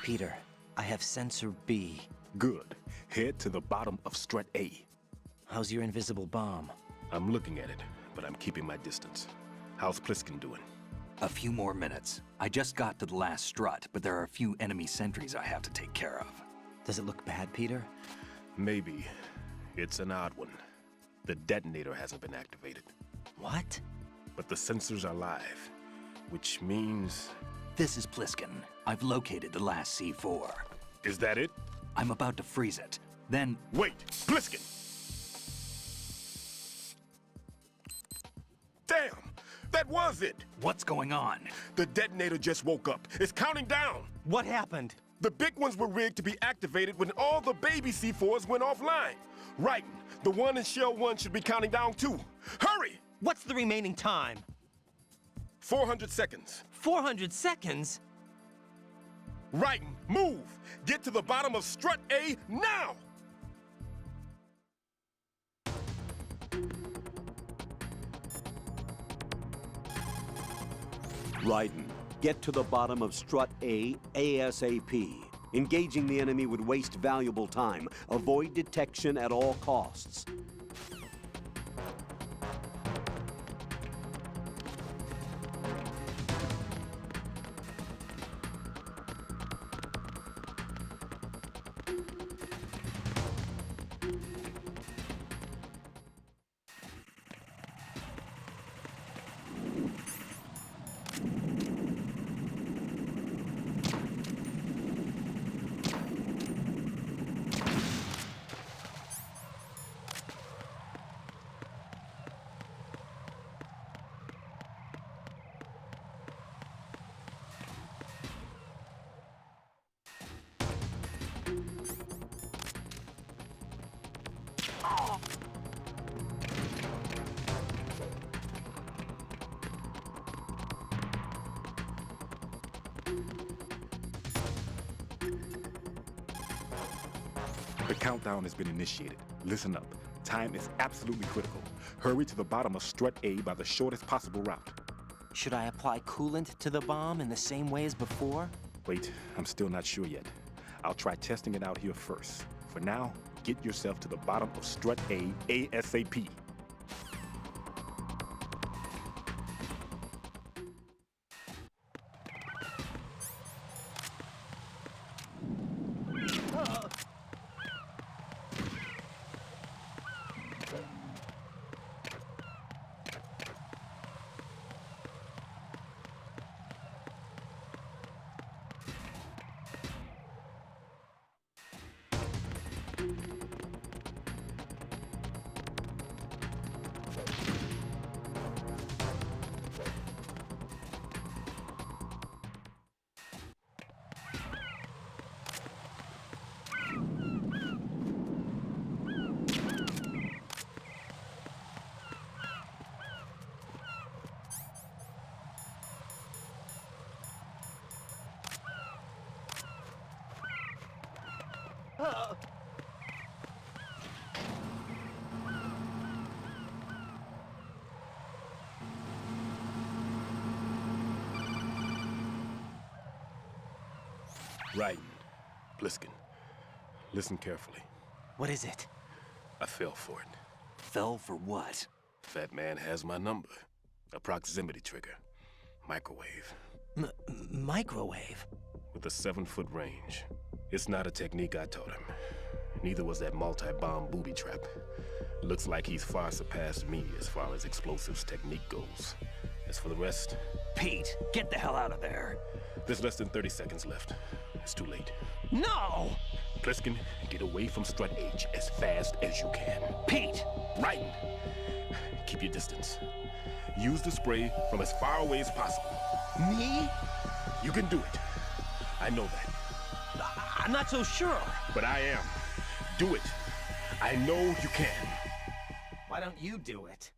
Peter, I have sensor B. Good. Head to the bottom of strut A. How's your invisible bomb? I'm looking at it, but I'm keeping my distance. How's Pliskin doing? A few more minutes. I just got to the last strut, but there are a few enemy sentries I have to take care of. Does it look bad, Peter? Maybe. It's an odd one. The detonator hasn't been activated. What? But the sensors are live, which means... This is Pliskin. I've located the last C4. Is that it? I'm about to freeze it. Then... Wait! Pliskin! Damn! That was it! What's going on? The detonator just woke up. It's counting down! What happened? The big ones were rigged to be activated when all the baby C4s went offline. Right. The one in Shell 1 should be counting down too. Hurry! What's the remaining time? 400 seconds. 400 seconds? Right. Move! Get to the bottom of strut A now! Raiden, get to the bottom of strut A ASAP. Engaging the enemy would waste valuable time. Avoid detection at all costs. The countdown has been initiated. Listen up. Time is absolutely critical. Hurry to the bottom of strut A by the shortest possible route. Should I apply coolant to the bomb in the same way as before? Wait, I'm still not sure yet. I'll try testing it out here first. For now, get yourself to the bottom of strut A ASAP. Raiden, Pliskin, listen carefully. What is it? I fell for it. Fell for what? Fat man has my number. A proximity trigger. Microwave. Microwave? With a 7-foot range. It's not a technique I taught him. Neither was that multi-bomb booby trap. Looks like he's far surpassed me as far as explosives technique goes. As for the rest... Pete, get the hell out of there. There's less than 30 seconds left. It's too late. No! Pliskin, get away from strut H as fast as you can. Pete! Raiden, keep your distance. Use the spray from as far away as possible. Me? You can do it. I know that. I'm not so sure. But I am. Do it. I know you can. Why don't you do it?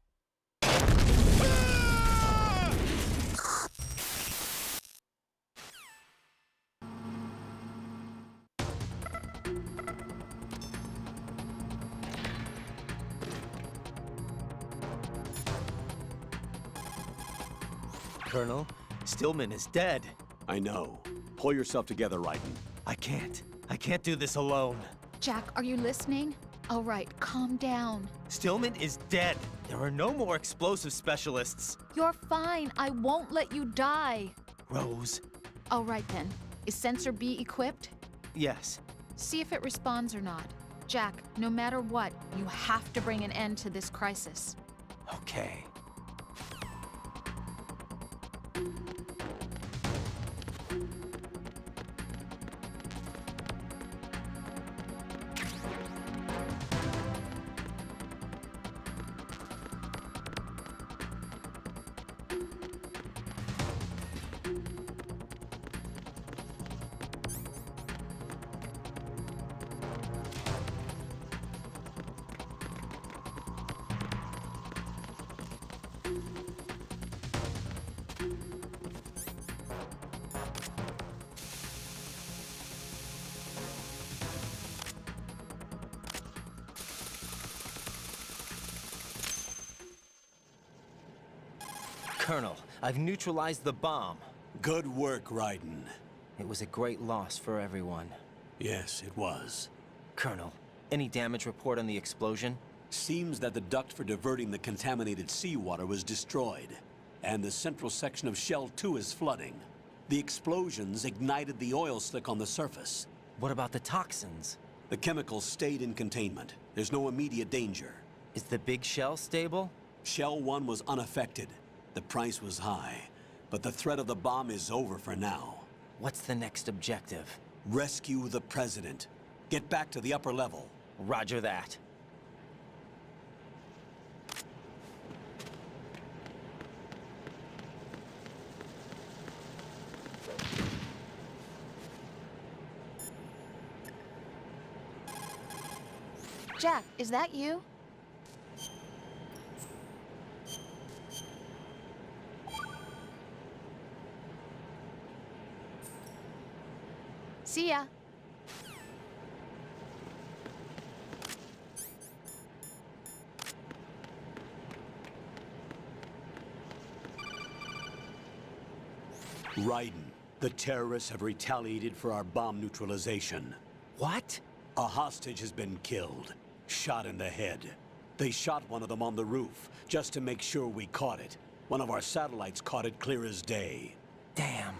Colonel, Stillman is dead. I know. Pull yourself together, Raiden. I can't. I can't do this alone. Jack, are you listening? All right, calm down. Stillman is dead. There are no more explosive specialists. You're fine. I won't let you die. Rose? All right then. Is Sensor B equipped? Yes. See if it responds or not. Jack, no matter what, you have to bring an end to this crisis. Okay. Colonel, I've neutralized the bomb. Good work, Raiden. It was a great loss for everyone. Yes, it was. Colonel, any damage report on the explosion? Seems that the duct for diverting the contaminated seawater was destroyed, and the central section of Shell 2 is flooding. The explosions ignited the oil slick on the surface. What about the toxins? The chemicals stayed in containment. There's no immediate danger. Is the big shell stable? Shell 1 was unaffected. The price was high, but the threat of the bomb is over for now. What's the next objective? Rescue the President. Get back to the upper level. Roger that. Jack, is that you? See ya. Raiden, the terrorists have retaliated for our bomb neutralization. What? A hostage has been killed, shot in the head. They shot one of them on the roof, just to make sure we caught it. One of our satellites caught it clear as day. Damn.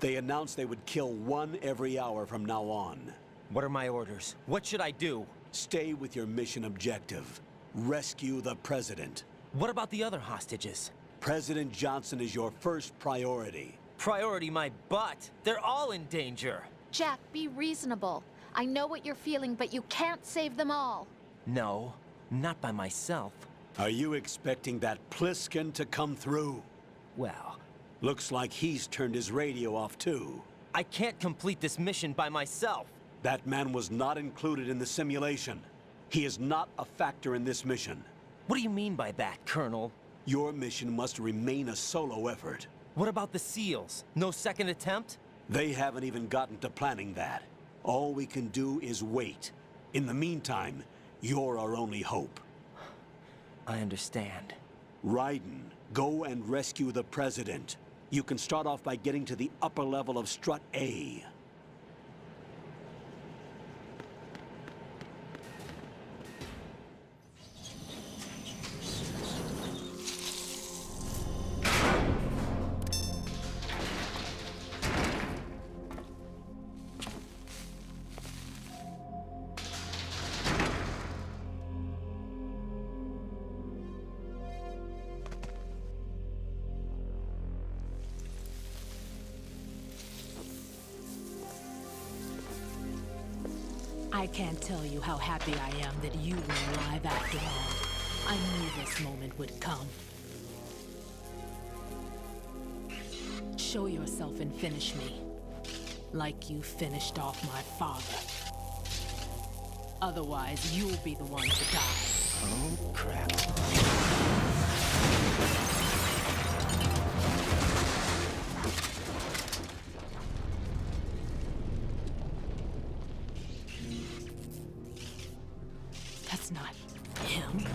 They announced they would kill one every hour from now on. What are my orders? What should I do? Stay with your mission objective. Rescue the President. What about the other hostages? President Johnson is your first priority. Priority my butt. They're all in danger. Jack, be reasonable. I know what you're feeling, but you can't save them all. No, not by myself. Are you expecting that Pliskin to come through? Well, Looks like he's turned his radio off too. I can't complete this mission by myself. That man was not included in the simulation. He is not a factor in this mission. What do you mean by that, Colonel? Your mission must remain a solo effort. What about the SEALs? No second attempt? They haven't even gotten to planning that. All we can do is wait. In the meantime, you're our only hope. I understand. Raiden, go and rescue the President. You can start off by getting to the upper level of Strut A. I can't tell you how happy I am that you were alive after all. I knew this moment would come. Show yourself and finish me. Like you finished off my father. Otherwise, you'll be the one to die. Oh, crap. That's not him.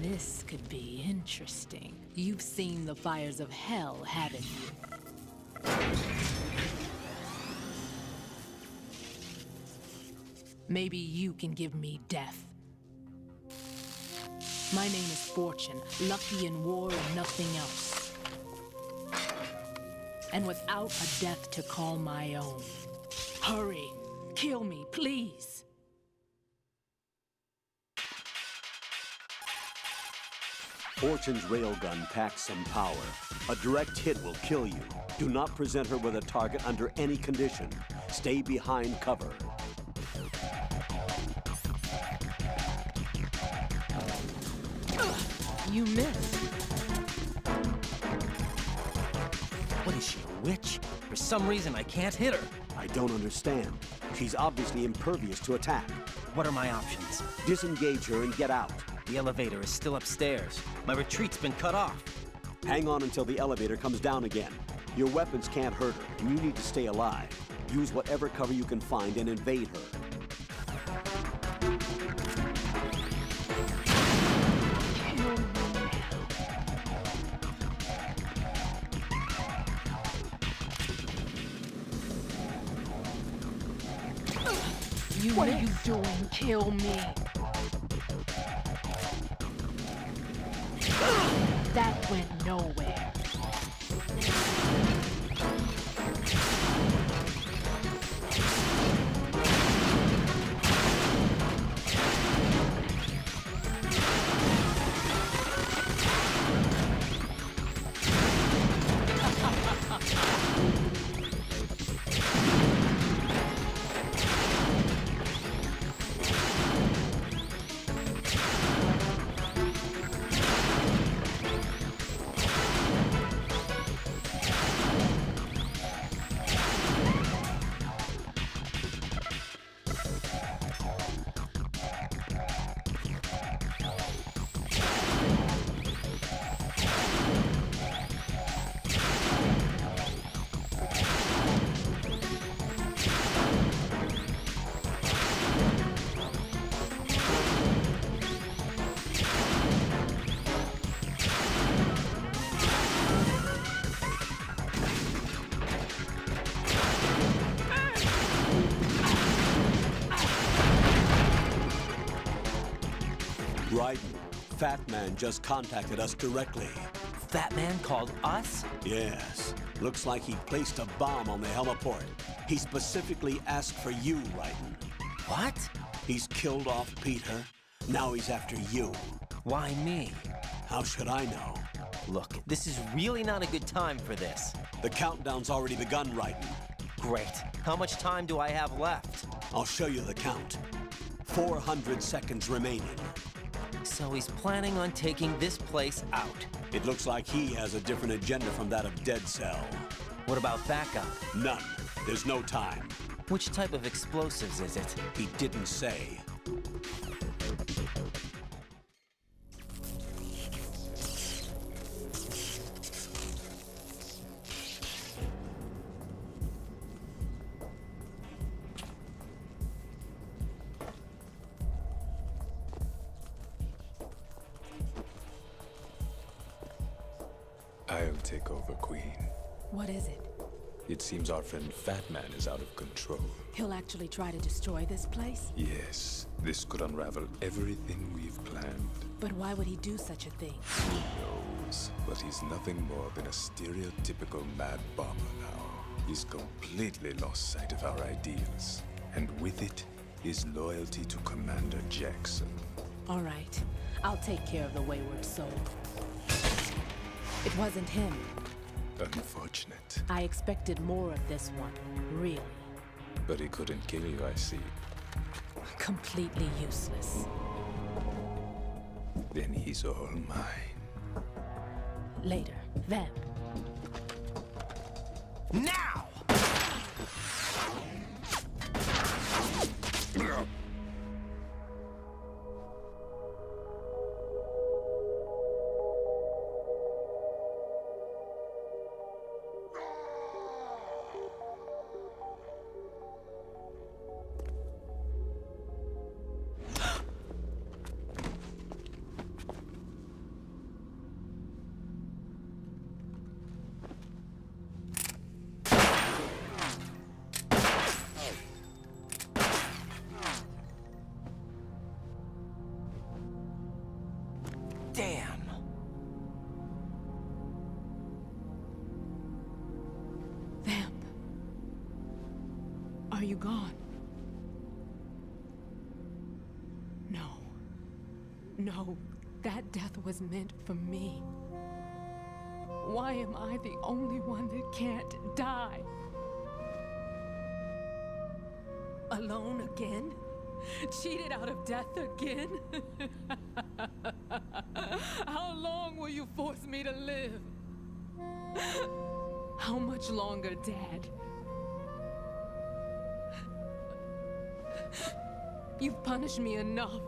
This could be interesting. You've seen the fires of hell, haven't you? Maybe you can give me death. My name is Fortune, lucky in war and nothing else. And without a death to call my own. Hurry! Kill me, please! Fortune's railgun packs some power. A direct hit will kill you. Do not present her with a target under any condition. Stay behind cover. You missed. What is she, a witch? For some reason, I can't hit her. I don't understand. She's obviously impervious to attack. What are my options? Disengage her and get out. The elevator is still upstairs. My retreat's been cut off. Hang on until the elevator comes down again. Your weapons can't hurt her, and you need to stay alive. Use whatever cover you can find and invade her. What are you doing? Kill me. That went nowhere. Raiden, Fat Man just contacted us directly. Fat Man called us? Yes. Looks like he placed a bomb on the heliport. He specifically asked for you, Raiden. What? He's killed off Peter. Now he's after you. Why me? How should I know? Look, this is really not a good time for this. The countdown's already begun, Raiden. Great. How much time do I have left? I'll show you the count. 400 seconds remaining. So he's planning on taking this place out. It looks like he has a different agenda from that of Dead Cell. What about backup? None. There's no time. Which type of explosives is it? He didn't say. I'll take over, Queen. What is it? It seems our friend Fat Man is out of control. He'll actually try to destroy this place? Yes, this could unravel everything we've planned. But why would he do such a thing? Who knows? But he's nothing more than a stereotypical mad bomber now. He's completely lost sight of our ideals. And with it, his loyalty to Commander Jackson. All right. I'll take care of the wayward soul. It wasn't him. Unfortunate. I expected more of this one, really. But he couldn't kill you, I see. Completely useless. Then he's all mine. Later, Vamp. Now! Are you gone? No. No, that death was meant for me. Why am I the only one that can't die? Alone again? Cheated out of death again? How long will you force me to live? How much longer, Dad? You've punished me enough.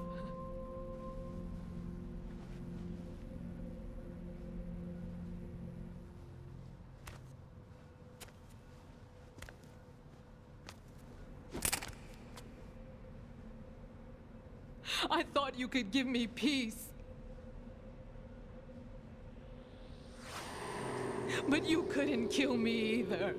I thought you could give me peace. But you couldn't kill me either.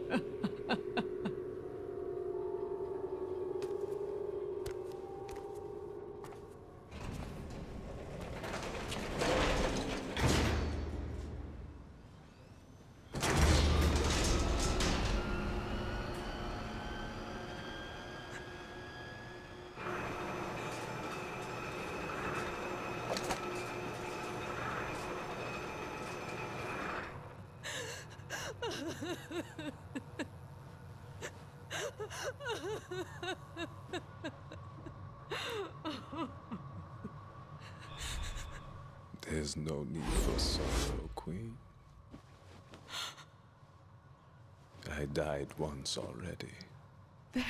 There's no need for sorrow, Queen. I died once already. Them.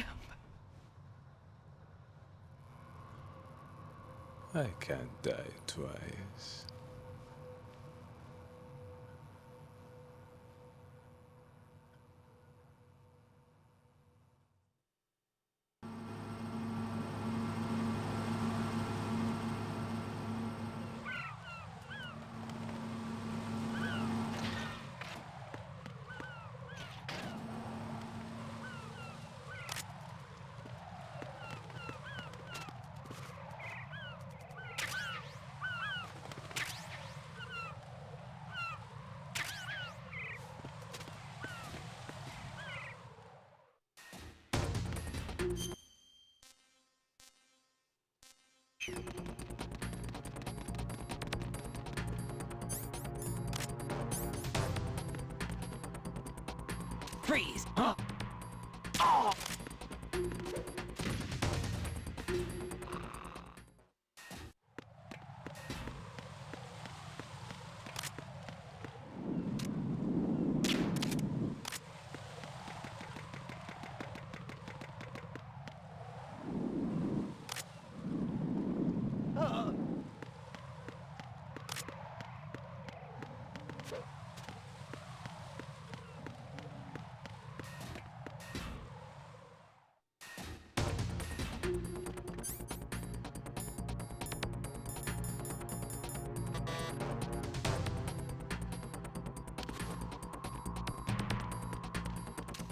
I can't die twice. Freeze!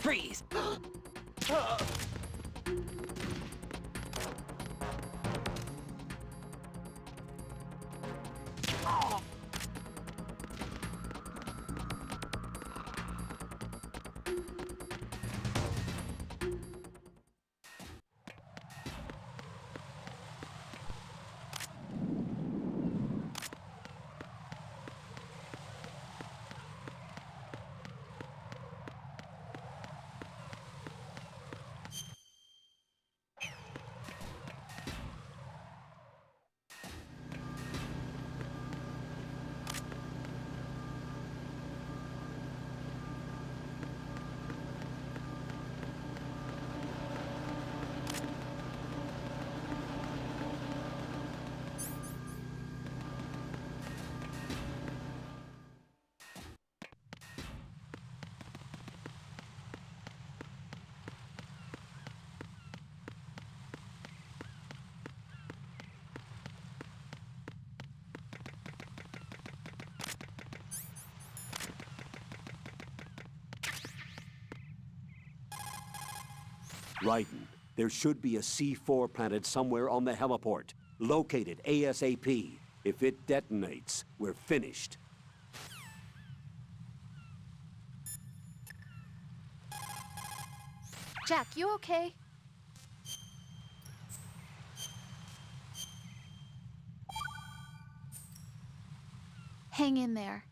Freeze! Raiden, there should be a C4 planted somewhere on the heliport. Locate it ASAP. If it detonates, we're finished. Jack, you okay? Hang in there.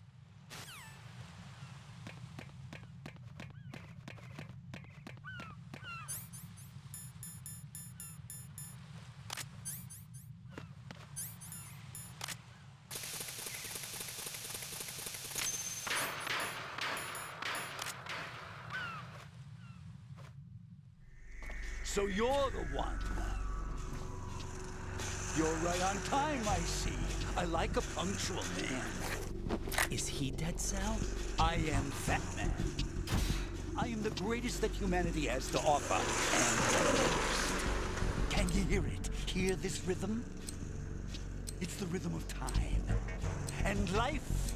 So you're the one. You're right on time, I see. I like a punctual man. Is he Dead Cell? I am Fat Man. I am the greatest that humanity has to offer, and the most. Can you hear it? Hear this rhythm? It's the rhythm of time. And life.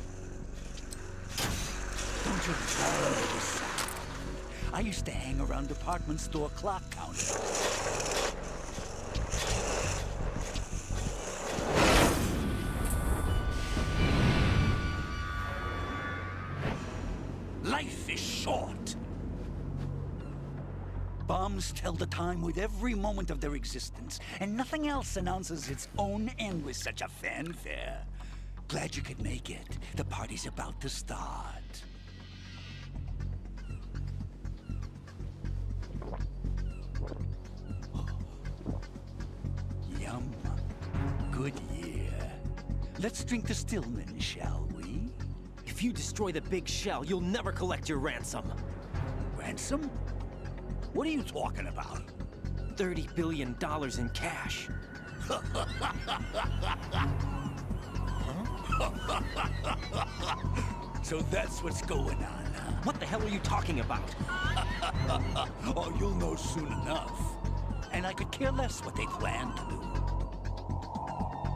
Don't you love this sound? I used to hang around department store clock counters. Life is short. Bombs tell the time with every moment of their existence, and nothing else announces its own end with such a fanfare. Glad you could make it. The party's about to start. Yum. Good year. Let's drink to Stillman, shall we? If you destroy the big shell, you'll never collect your ransom. Ransom? What are you talking about? $30 billion in cash. So that's what's going on, huh? What the hell are you talking about? Oh, you'll know soon enough. And I could care less what they plan to do.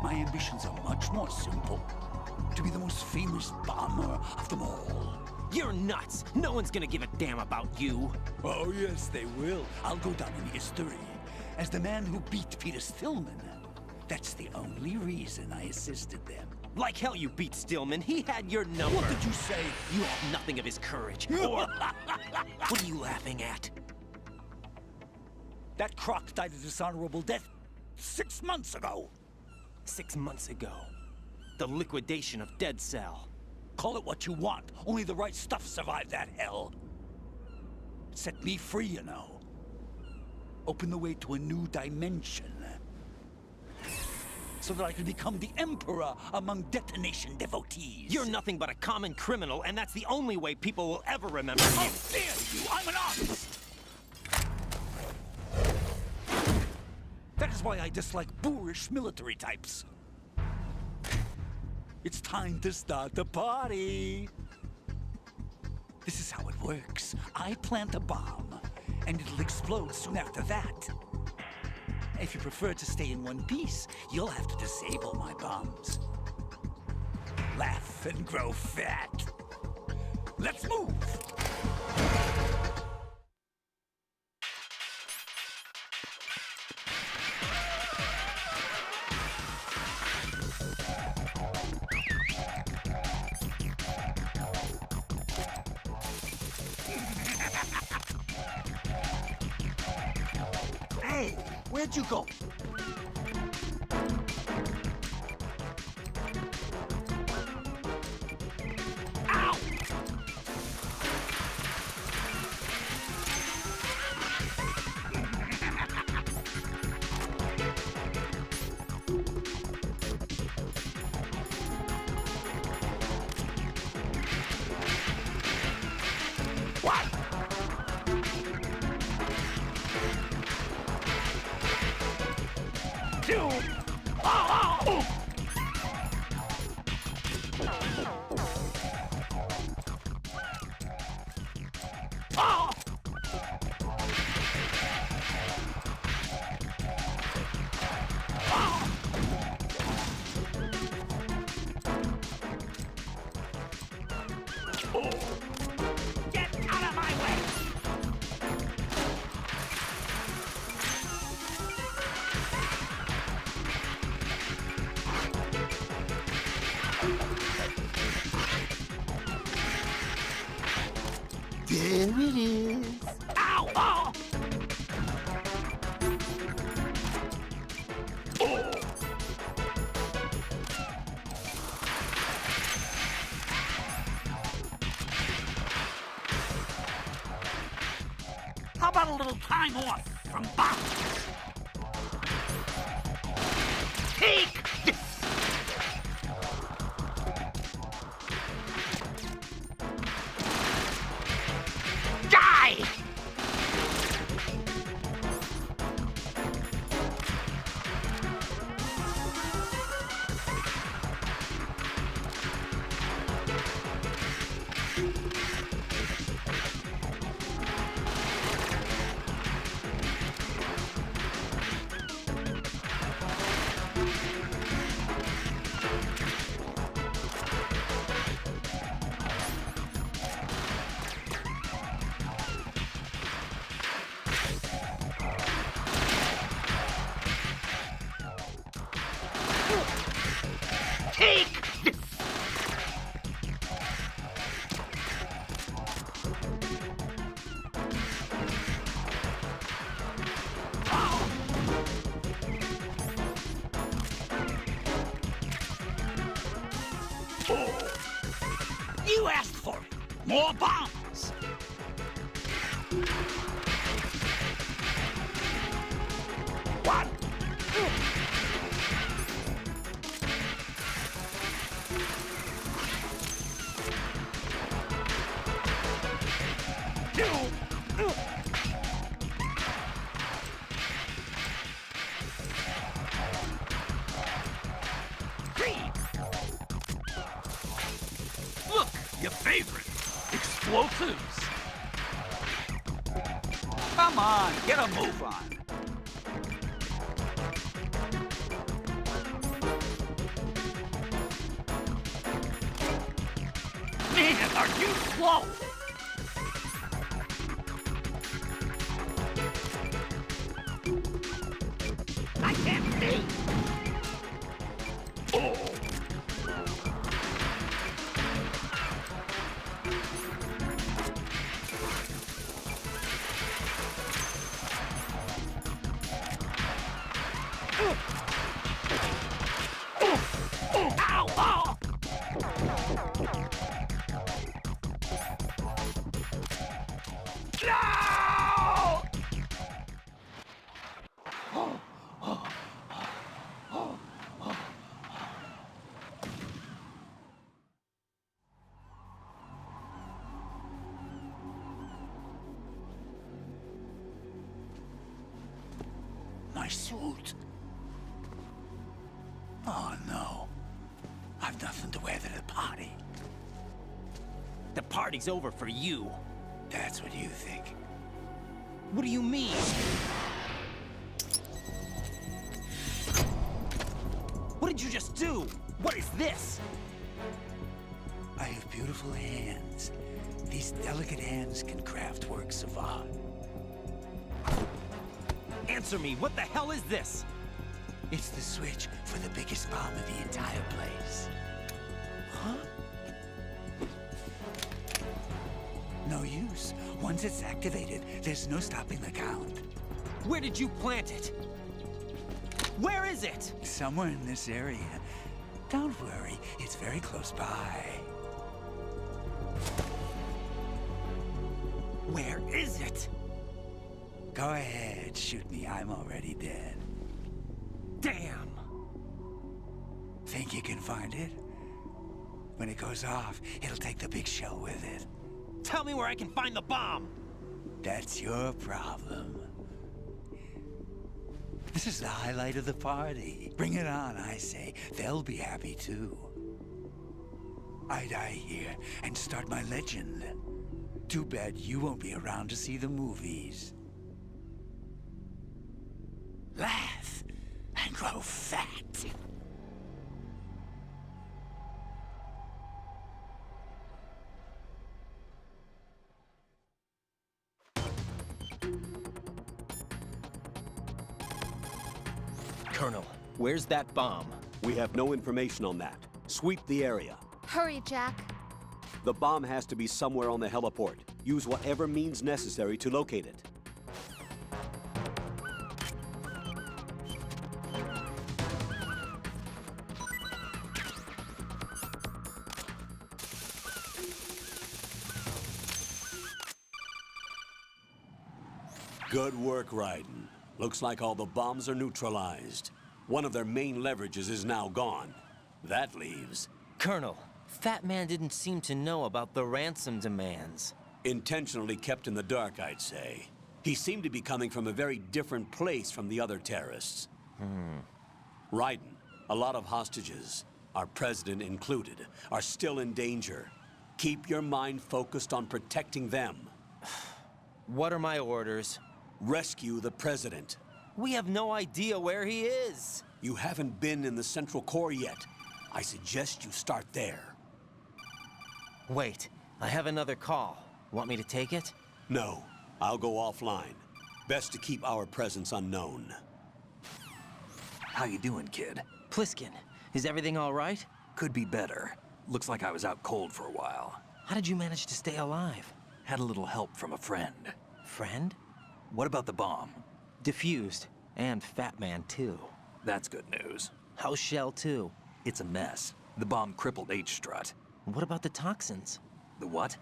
My ambitions are much more simple. To be the most famous bomber of them all. You're nuts! No one's gonna give a damn about you. Oh, yes, they will. I'll go down in history as the man who beat Peter Stillman. That's the only reason I assisted them. Like hell you beat Stillman. He had your number. What did you say? You have nothing of his courage. Or... What are you laughing at? That croc died a dishonorable death 6 months ago. 6 months ago. The liquidation of Dead Cell. Call it what you want. Only the right stuff survived that hell. Set me free, you know. Open the way to a new dimension. So that I can become the emperor among detonation devotees. You're nothing but a common criminal, and that's the only way people will ever remember you. How dare you! I'm an artist! That is why I dislike boorish military types. It's time to start the party. This is how it works. I plant a bomb, and it'll explode soon after that. If you prefer to stay in one piece, you'll have to disable my bombs. Laugh and grow fat. Let's move! Hey, where'd you go? Ow! What? Get out of my way! There it is. Ow! Oh! How about a little time off from bombs? Take this! Die! Take this! You asked for it. More bombs. One. Look, your favorite. Explosives. Come on, get a move on. Man, are you slow? I can't see. Oh. Ow! Oh! No! My suit. Oh no. I've nothing to wear to the party. The party's over for you. That's what you think. What do you mean? What did you just do? What is this? I have beautiful hands. These delicate hands can craft works of art. Answer me, what the hell is this? It's the switch for the biggest bomb in the entire place. Huh? No use. Once it's activated, there's no stopping the count. Where did you plant it? Where is it? Somewhere in this area. Don't worry, it's very close by. Where is it? Go ahead, shoot me. I'm already dead. Damn! Think you can find it? When it goes off, it'll take the big shell with it. Tell me where I can find the bomb! That's your problem. This is the highlight of the party. Bring it on, I say. They'll be happy too. I die here and start my legend. Too bad you won't be around to see the movies. Laugh and grow fat. Colonel, where's that bomb? We have no information on that. Sweep the area. Hurry, Jack. The bomb has to be somewhere on the heliport. Use whatever means necessary to locate it. Good work, Raiden. Looks like all the bombs are neutralized. One of their main leverages is now gone. That leaves... Colonel, Fat Man didn't seem to know about the ransom demands. Intentionally kept in the dark, I'd say. He seemed to be coming from a very different place from the other terrorists. Raiden, a lot of hostages, our president included, are still in danger. Keep your mind focused on protecting them. What are my orders? Rescue the president. We have no idea where he is. You haven't been in the Central Core yet. I suggest you start there. Wait, I have another call. Want me to take it? No, I'll go offline. Best to keep our presence unknown. How you doing, kid? Pliskin, is everything all right? Could be better. Looks like I was out cold for a while. How did you manage to stay alive? Had a little help from a friend. Friend? What about the bomb? Diffused. And Fat Man, too. That's good news. How's Shell 2? It's a mess. The bomb crippled H-Strut. What about the toxins? The what?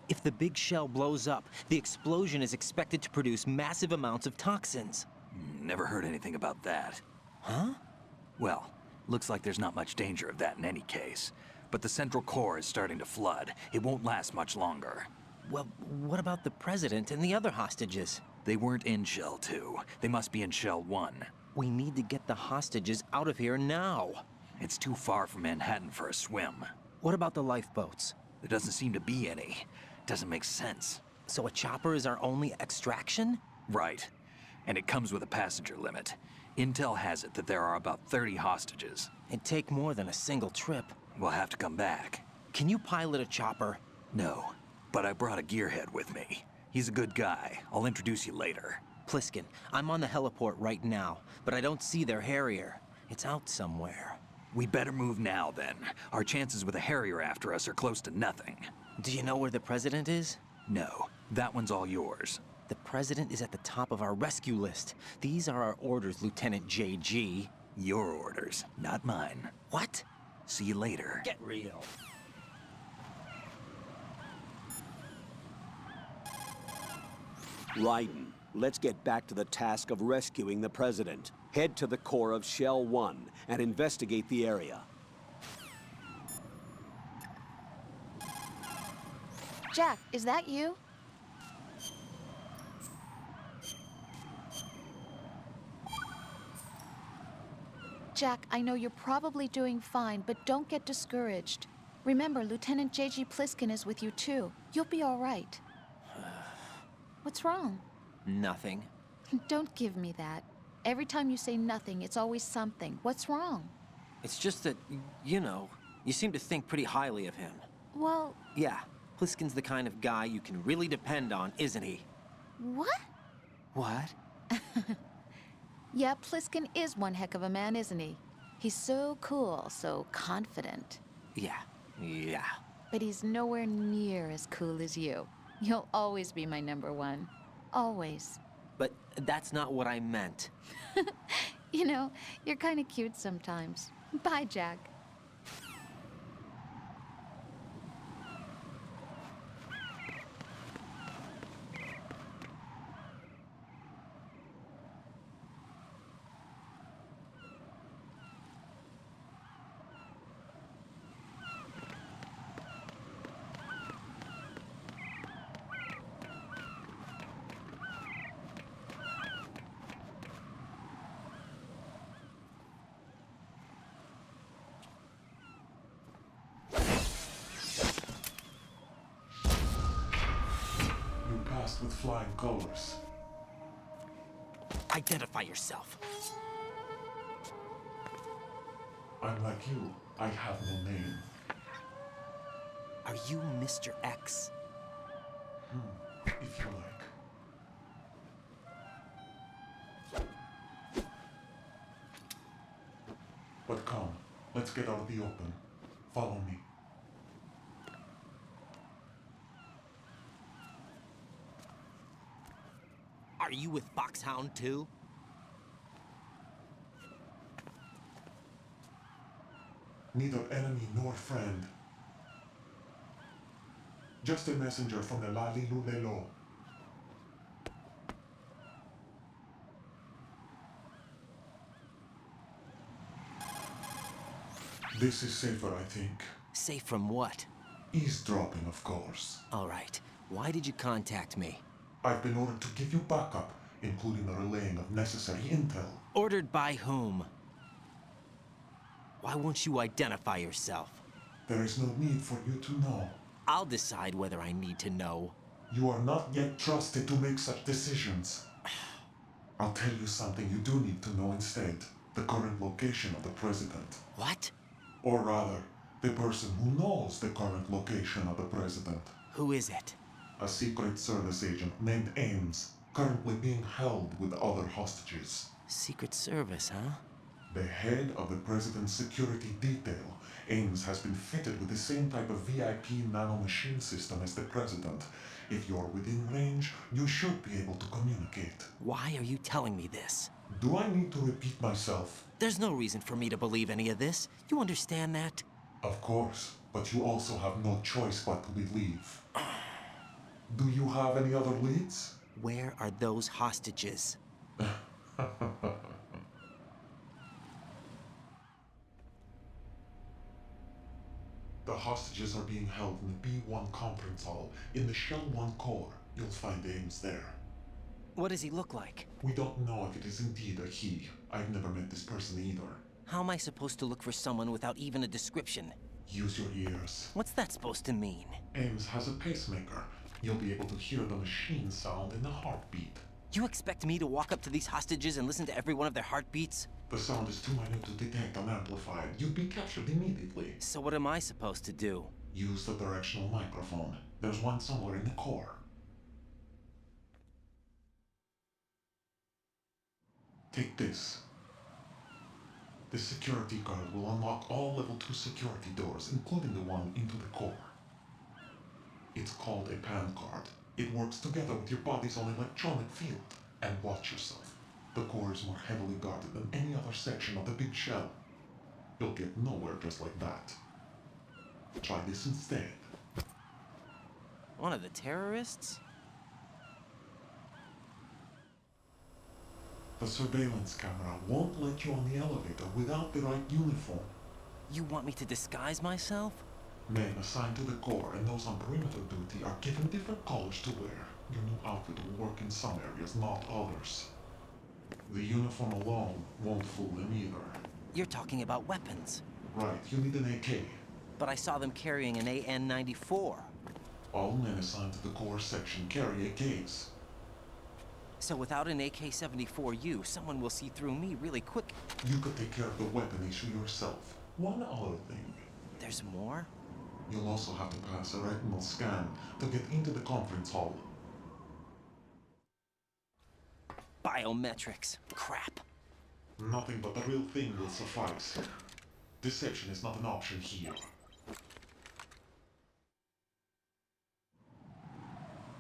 If the big shell blows up, the explosion is expected to produce massive amounts of toxins. Never heard anything about that. Huh? Well, looks like there's not much danger of that in any case. But the Central Core is starting to flood. It won't last much longer. Well, what about the president and the other hostages? They weren't in Shell 2. They must be in Shell 1. We need to get the hostages out of here now. It's too far from Manhattan for a swim. What about the lifeboats? There doesn't seem to be any. Doesn't make sense. So a chopper is our only extraction? Right. And it comes with a passenger limit. Intel has it that there are about 30 hostages. It'd take more than a single trip. We'll have to come back. Can you pilot a chopper? No, but I brought a gearhead with me. He's a good guy. I'll introduce you later. Pliskin, I'm on the heliport right now, but I don't see their Harrier. It's out somewhere. We better move now, then. Our chances with a Harrier after us are close to nothing. Do you know where the president is? No, that one's all yours. The president is at the top of our rescue list. These are our orders, Lieutenant JG. Your orders, not mine. What? See you later. Get real. Raiden, let's get back to the task of rescuing the president. Head to the core of Shell 1 and investigate the area. Jack, is that you? Jack, I know you're probably doing fine, but don't get discouraged. Remember, Lieutenant JG Pliskin is with you too. You'll be all right. What's wrong? Nothing. Don't give me that. Every time you say nothing, it's always something. What's wrong? It's just that, you know, you seem to think pretty highly of him. Well, Yeah, Pliskin's the kind of guy you can really depend on, isn't he? what? What? Yeah, Pliskin is one heck of a man, isn't he? He's so cool, so confident. Yeah. But he's nowhere near as cool as you. You'll always be my number one. Always. But that's not what I meant. You know, you're kind of cute sometimes. Bye, Jack. You passed with flying colors. Identify yourself. I'm like you. I have no name. Are you Mr. X? If you like. But come, let's get out of the open. Follow me. Are you with Foxhound too? Neither enemy nor friend. Just a messenger from the Lali Lulelo. This is safer, I think. Safe from what? Eavesdropping, of course. All right. Why did you contact me? I've been ordered to give you backup, including the relaying of necessary intel. Ordered by whom? Why won't you identify yourself? There is no need for you to know. I'll decide whether I need to know. You are not yet trusted to make such decisions. I'll tell you something you do need to know instead. The current location of the president. What? Or rather, the person who knows the current location of the president. Who is it? A Secret Service agent named Ames, currently being held with other hostages. Secret Service, huh? The head of the president's security detail, Ames, has been fitted with the same type of VIP nanomachine system as the president. If you're within range, you should be able to communicate. Why are you telling me this? Do I need to repeat myself? There's no reason for me to believe any of this. You understand that? Of course, but you also have no choice but to believe. Do you have any other leads? Where are those hostages? The hostages are being held in the B1 conference hall in the Shell 1 core. You'll find Ames there. What does he look like? We don't know if it is indeed a he. I've never met this person either. How am I supposed to look for someone without even a description? Use your ears. What's that supposed to mean? Ames has a pacemaker. You'll be able to hear the machine sound in the heartbeat. You expect me to walk up to these hostages and listen to every one of their heartbeats? The sound is too minute to detect unamplified. You'd be captured immediately. So what am I supposed to do? Use the directional microphone. There's one somewhere in the core. Take this. The security card will unlock all level 2 security doors, including the one into the core. It's called a PAN card. It works together with your body's own electronic field. And watch yourself. The core is more heavily guarded than any other section of the big shell. You'll get nowhere just like that. Try this instead. One of the terrorists? The surveillance camera won't let you on the elevator without the right uniform. You want me to disguise myself? Men assigned to the core and those on perimeter duty are given different colors to wear. Your new outfit will work in some areas, not others. The uniform alone won't fool them either. You're talking about weapons. Right, you need an AK. But I saw them carrying an AN-94. All men assigned to the core section carry AKs. So without an AK-74U, someone will see through me really quick. You could take care of the weapon issue yourself. One other thing. There's more? You'll also have to pass a retinal scan to get into the conference hall. Biometrics. Crap. Nothing but the real thing will suffice. Deception is not an option here.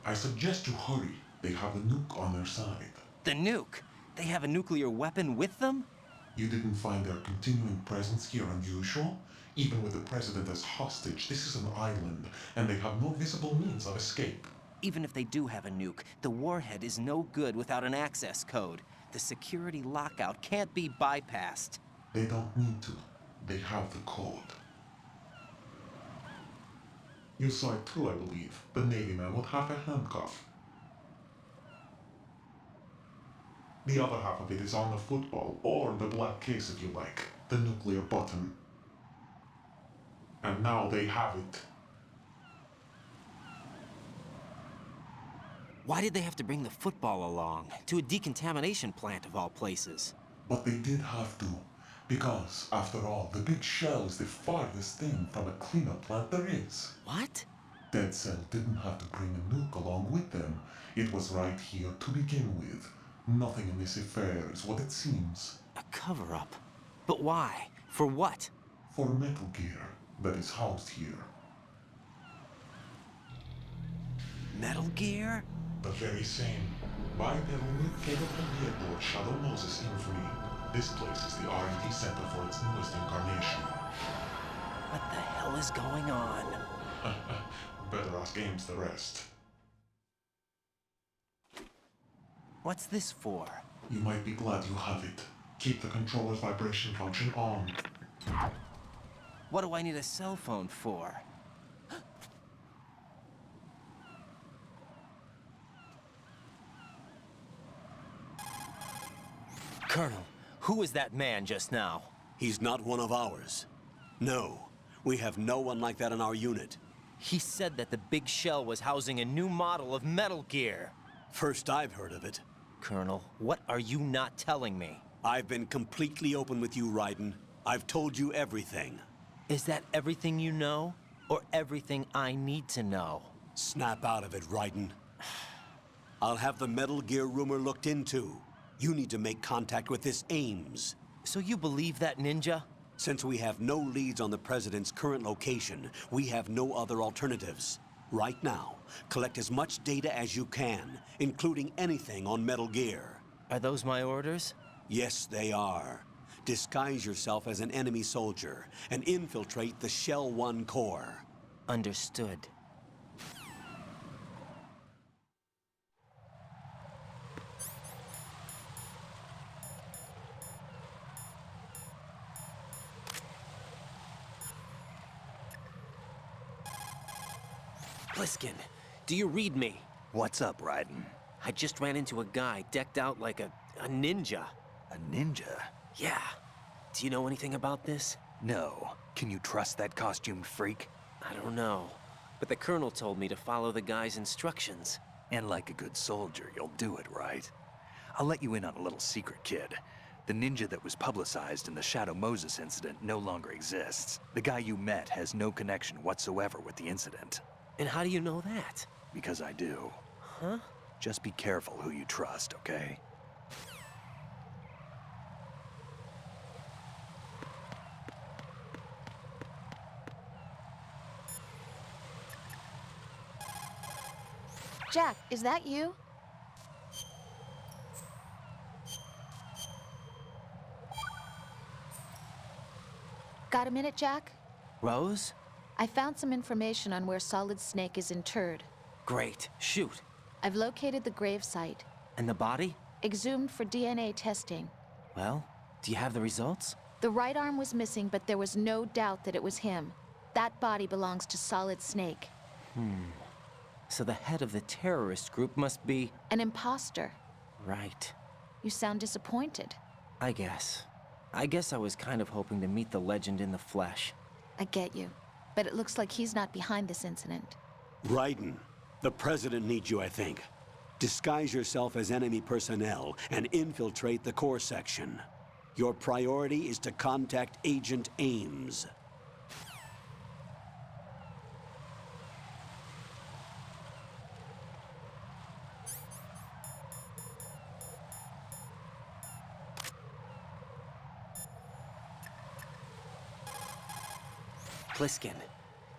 I suggest you hurry. They have a nuke on their side. The nuke? They have a nuclear weapon with them? You didn't find their continuing presence here unusual? Even with the president as hostage, this is an island, and they have no visible means of escape. Even if they do have a nuke, the warhead is no good without an access code. The security lockout can't be bypassed. They don't need to. They have the code. You saw it too, I believe. The Navy man with half a handcuff. The other half of it is on the football, or the black case if you like. The nuclear button. And now they have it. Why did they have to bring the football along? To a decontamination plant of all places. But they did have to. Because, after all, the big shell is the farthest thing from a cleanup plant there is. What? Dead Cell didn't have to bring a nuke along with them. It was right here to begin with. Nothing in this affair is what it seems. A cover-up? But why? For what? For Metal Gear that is housed here. Metal Gear? The very same. Bipedal nuke-capable vehicle of Shadow Moses infamy. This place is the R&D center for its newest incarnation. What the hell is going on? Better ask Ames the rest. What's this for? You might be glad you have it. Keep the controller's vibration function on. What do I need a cell phone for? Colonel, who was that man just now? He's not one of ours. No, we have no one like that in our unit. He said that the big shell was housing a new model of Metal Gear. First I've heard of it. Colonel, what are you not telling me? I've been completely open with you, Raiden. I've told you everything. Is that everything you know? Or everything I need to know? Snap out of it, Raiden. I'll have the Metal Gear rumor looked into. You need to make contact with this Ames. So you believe that ninja? Since we have no leads on the President's current location, we have no other alternatives. Right now, collect as much data as you can, including anything on Metal Gear. Are those my orders? Yes, they are. Disguise yourself as an enemy soldier and infiltrate the Shell 1 core. Understood. Pliskin, do you read me? What's up, Raiden? I just ran into a guy decked out like a ninja. A ninja? Yeah. Do you know anything about this? No. Can you trust that costumed freak? I don't know. But the colonel told me to follow the guy's instructions. And like a good soldier, you'll do it, right? I'll let you in on a little secret, kid. The ninja that was publicized in the Shadow Moses incident no longer exists. The guy you met has no connection whatsoever with the incident. And how do you know that? Because I do. Huh? Just be careful who you trust, okay? Jack, is that you? Got a minute, Jack? Rose? I found some information on where Solid Snake is interred. Great. Shoot. I've located the grave site. And the body? Exhumed for DNA testing. Well, do you have the results? The right arm was missing, but there was no doubt that it was him. That body belongs to Solid Snake. So the head of the terrorist group must be... An imposter. Right. You sound disappointed. I guess I was kind of hoping to meet the legend in the flesh. I get you. But it looks like he's not behind this incident. Raiden, the President needs you, I think. Disguise yourself as enemy personnel and infiltrate the core section. Your priority is to contact Agent Ames. Pliskin,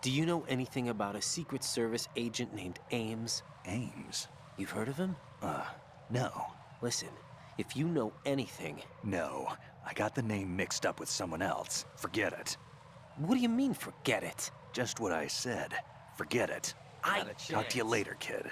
do you know anything about a Secret Service agent named Ames? Ames? You've heard of him? No. Listen, if you know anything... No. I got the name mixed up with someone else. Forget it. What do you mean, forget it? Just what I said. Forget it. Talk to you later, kid.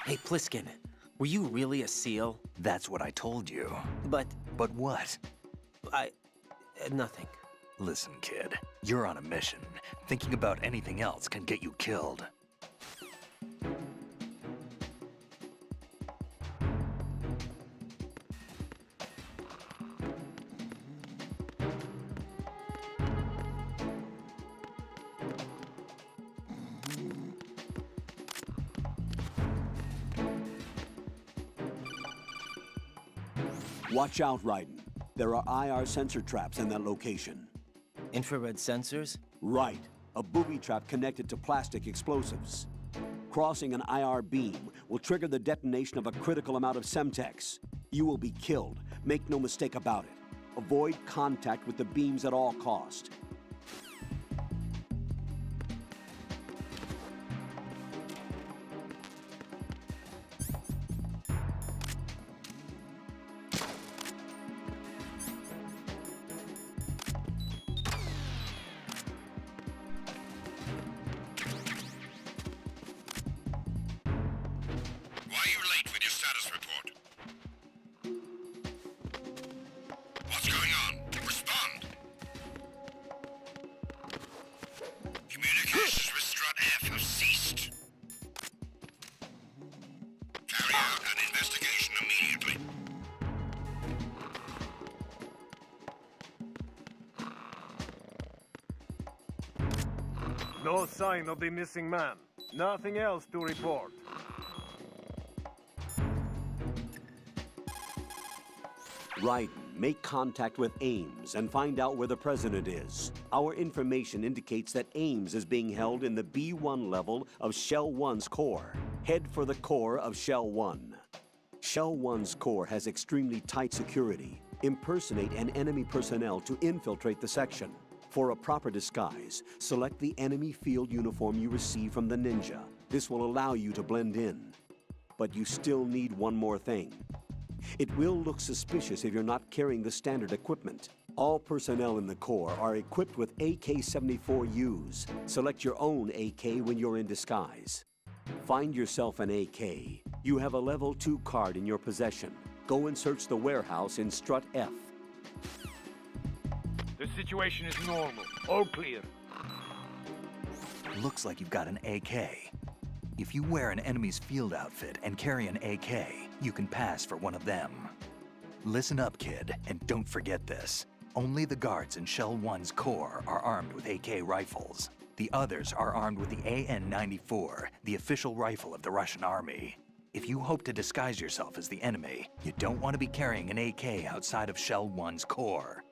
Hey, Pliskin, were you really a SEAL? That's what I told you. But But what? nothing. Listen, kid, you're on a mission. Thinking about anything else can get you killed. Watch out, Raiden. There are IR sensor traps in that location. Infrared sensors? Right. A booby trap connected to plastic explosives. Crossing an IR beam will trigger the detonation of a critical amount of Semtex. You will be killed. Make no mistake about it. Avoid contact with the beams at all cost. Why are you late with your status report? What's going on? Respond! Communications with Strut F have ceased. Carry out an investigation immediately. No sign of the missing man. Nothing else to report. Raiden, make contact with Ames and find out where the President is. Our information indicates that Ames is being held in the B1 level of Shell 1's core. Head for the core of Shell 1. Shell 1's core has extremely tight security. Impersonate an enemy personnel to infiltrate the section. For a proper disguise, select the enemy field uniform you receive from the ninja. This will allow you to blend in. But you still need one more thing. It will look suspicious if you're not carrying the standard equipment. All personnel in the Corps are equipped with AK-74Us. Select your own AK when you're in disguise. Find yourself an AK. You have a level 2 card in your possession. Go and search the warehouse in Strut F. The situation is normal. All clear. Looks like you've got an AK. If you wear an enemy's field outfit and carry an AK, you can pass for one of them. Listen up, kid, and don't forget this. Only the guards in Shell 1's core are armed with AK rifles. The others are armed with the AN-94, the official rifle of the Russian army. If you hope to disguise yourself as the enemy, you don't want to be carrying an AK outside of Shell 1's core.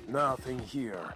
Nothing here.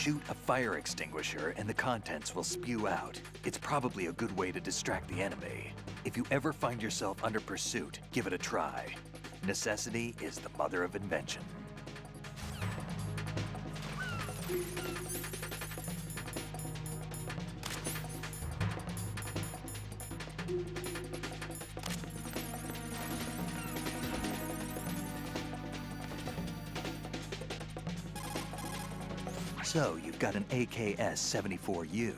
Shoot a fire extinguisher and the contents will spew out. It's probably a good way to distract the enemy. If you ever find yourself under pursuit, give it a try. Necessity is the mother of invention. So, you've got an AKS-74U.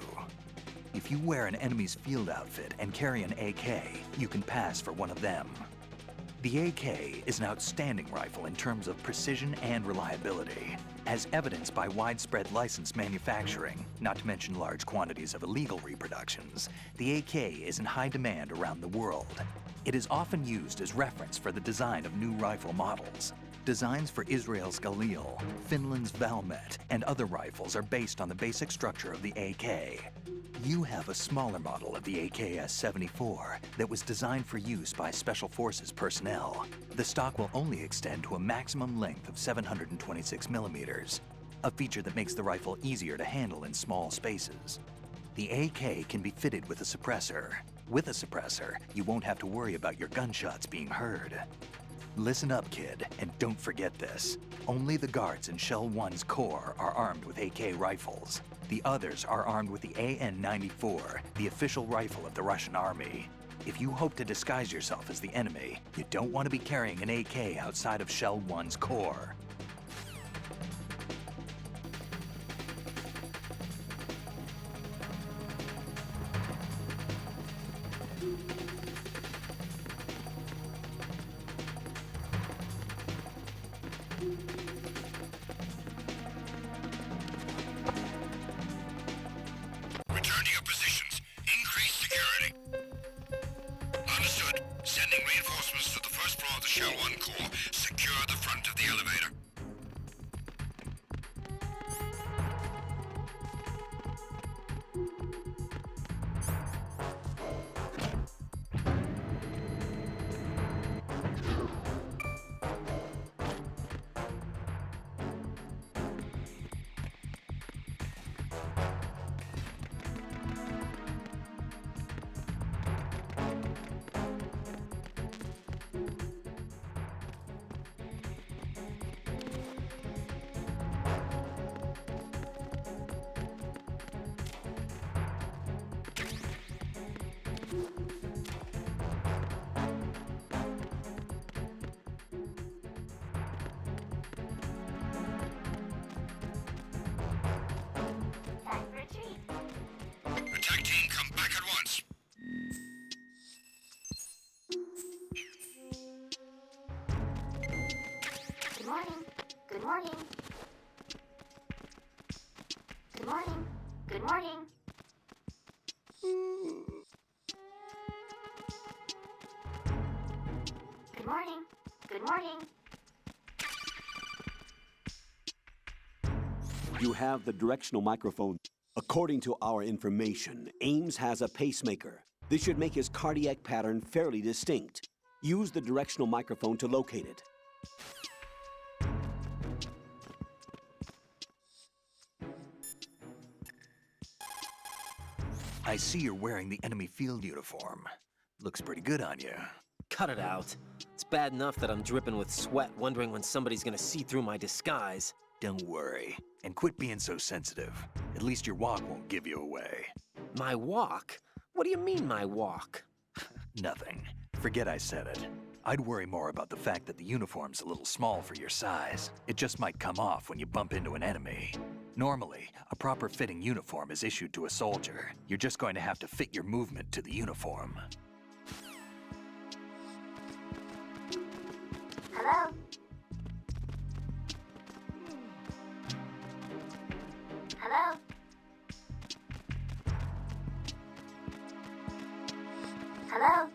If you wear an enemy's field outfit and carry an AK, you can pass for one of them. The AK is an outstanding rifle in terms of precision and reliability, as evidenced by widespread licensed manufacturing, not to mention large quantities of illegal reproductions. The AK is in high demand around the world. It is often used as reference for the design of new rifle models. Designs for Israel's Galil, Finland's Valmet, and other rifles are based on the basic structure of the AK. You have a smaller model of the AKS-74 that was designed for use by Special Forces personnel. The stock will only extend to a maximum length of 726 millimeters, a feature that makes the rifle easier to handle in small spaces. The AK can be fitted with a suppressor. With a suppressor, you won't have to worry about your gunshots being heard. Listen up, kid, and don't forget this. Only the guards in Shell 1's Corps are armed with AK rifles. The others are armed with the AN-94, the official rifle of the Russian army. If you hope to disguise yourself as the enemy, you don't want to be carrying an AK outside of Shell 1's Corps. Return to your positions. Increase security. Understood. Sending reinforcements to the first floor of the Shell 1 Corps. Secure the front of the elevator. Attack team, come back at once. Good morning. Good morning. Good morning. Good morning. Good morning. Good morning. You have the directional microphone. According to our information, Ames has a pacemaker. This should make his cardiac pattern fairly distinct. Use the directional microphone to locate it. I see you're wearing the enemy field uniform. Looks pretty good on you. Cut it out. It's bad enough that I'm dripping with sweat, wondering when somebody's gonna see through my disguise. Don't worry. And quit being so sensitive. At least your walk won't give you away. My walk? What do you mean, my walk? Nothing. Forget I said it. I'd worry more about the fact that the uniform's a little small for your size. It just might come off when you bump into an enemy. Normally, a proper fitting uniform is issued to a soldier. You're just going to have to fit your movement to the uniform. Hello? Hello? Hello?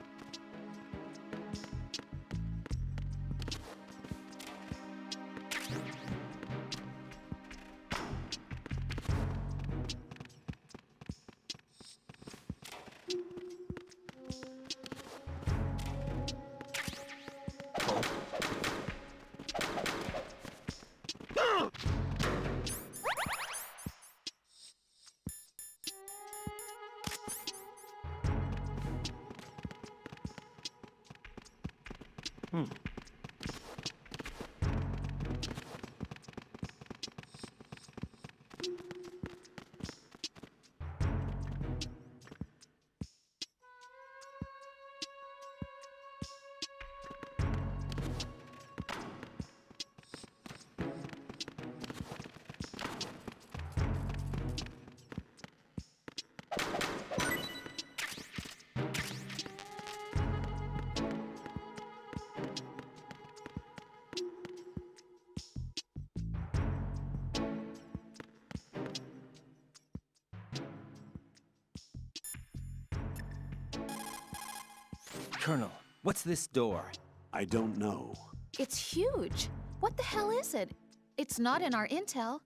Colonel, what's this door? I don't know. It's huge. What the hell is it? It's not in our intel.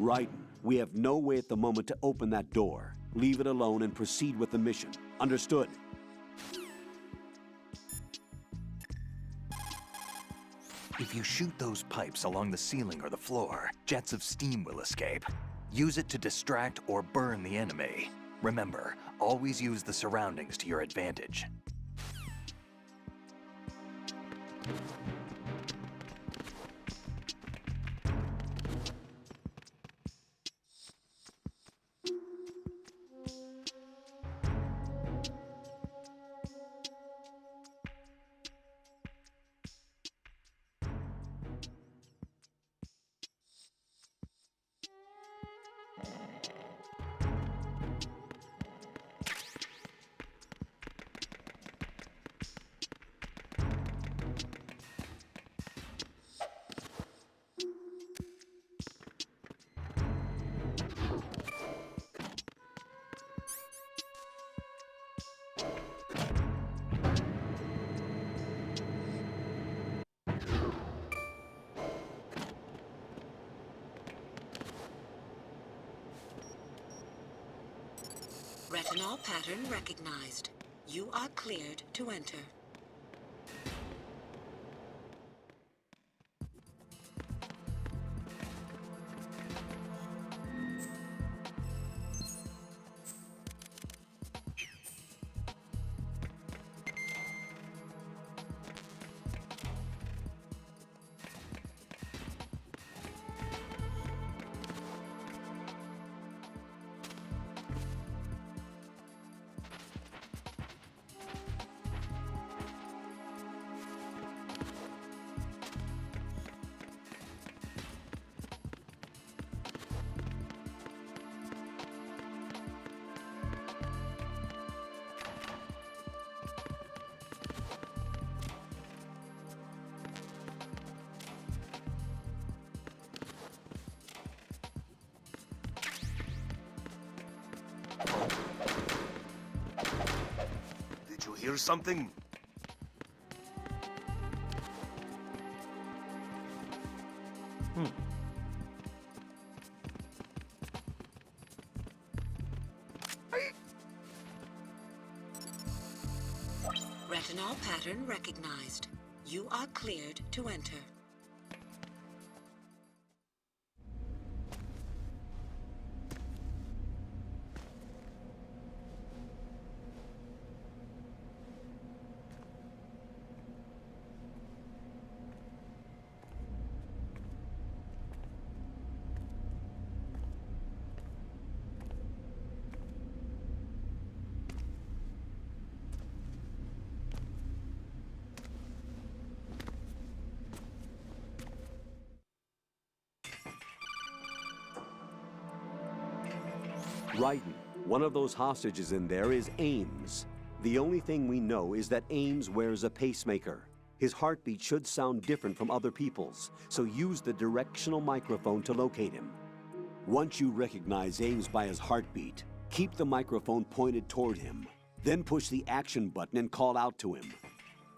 Raiden, we have no way at the moment to open that door. Leave it alone and proceed with the mission. Understood? If you shoot those pipes along the ceiling or the floor, jets of steam will escape. Use it to distract or burn the enemy. Remember, always use the surroundings to your advantage. Retinol pattern recognized. You are cleared to enter. Did you hear something? Retinol pattern recognized. You are cleared to enter. Raiden, one of those hostages in there is Ames. The only thing we know is that Ames wears a pacemaker. His heartbeat should sound different from other people's, so use the directional microphone to locate him. Once you recognize Ames by his heartbeat, keep the microphone pointed toward him. Then push the action button and call out to him.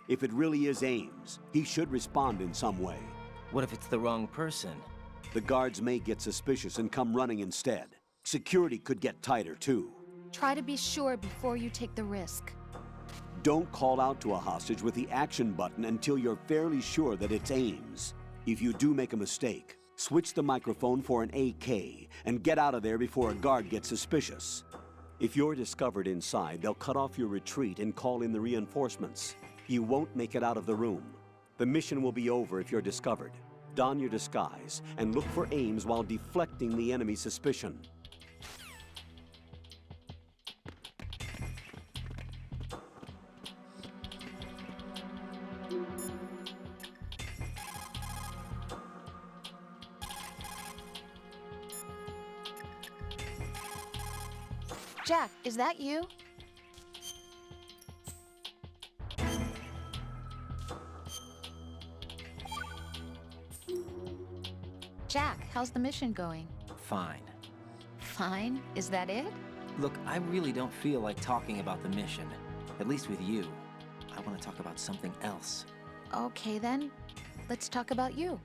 If it really is Ames, he should respond in some way. What if it's the wrong person? The guards may get suspicious and come running instead. Security could get tighter, too. Try to be sure before you take the risk. Don't call out to a hostage with the action button until you're fairly sure that it's Ames. If you do make a mistake, switch the microphone for an AK and get out of there before a guard gets suspicious. If you're discovered inside, they'll cut off your retreat and call in the reinforcements. You won't make it out of the room. The mission will be over if you're discovered. Don your disguise and look for Ames while deflecting the enemy's suspicion. Jack, is that you? Jack, how's the mission going? Fine. Fine? Is that it? Look, I really don't feel like talking about the mission. At least with you. I want to talk about something else. Okay, then. Let's talk about you.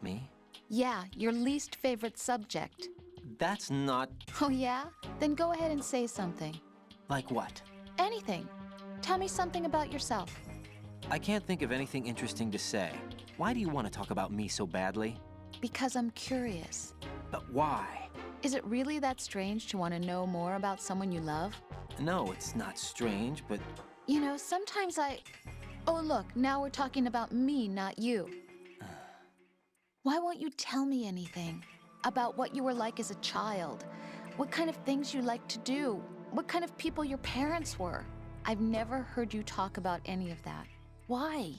Me? Yeah, your least favorite subject. That's not... Oh, yeah? Then go ahead and say something. Like what? Anything. Tell me something about yourself. I can't think of anything interesting to say. Why do you want to talk about me so badly? Because I'm curious. But why? Is it really that strange to want to know more about someone you love? No, it's not strange, but... You know, sometimes Oh, look, now we're talking about me, not you. Why won't you tell me anything? About what you were like as a child? What kind of things you liked to do? What kind of people your parents were? I've never heard you talk about any of that. Why?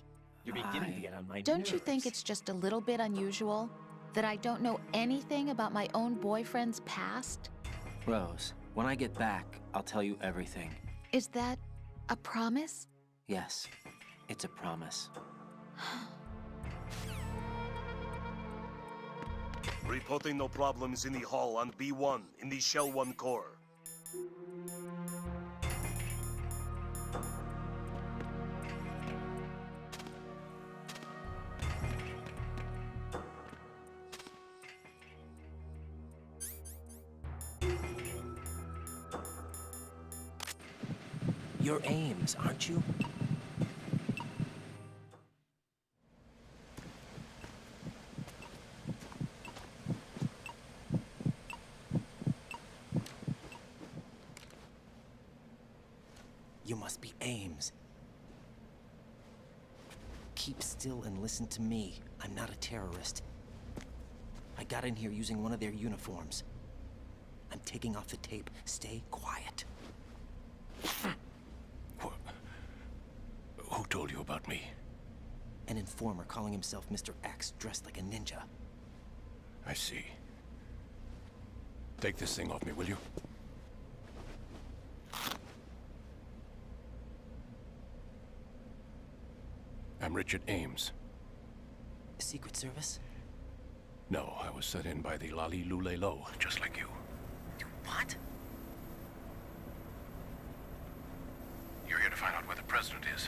You're beginning to get on my Don't you think it's just a little bit unusual that I don't know anything about my own boyfriend's past? Rose, when I get back, I'll tell you everything. Is that a promise? Yes, it's a promise. Reporting no problems in the hall on B1 in the Shell 1 core. You're Ames, aren't you? You must be Ames. Keep still and listen to me. I'm not a terrorist. I got in here using one of their uniforms. I'm taking off the tape. Stay quiet. Who told you about me? An informer calling himself Mr. X, dressed like a ninja. I see. Take this thing off me, will you? I'm Richard Ames. Secret Service? No, I was set in by the Lali Lule Lo, just like you. What? You're here to find out where the president is.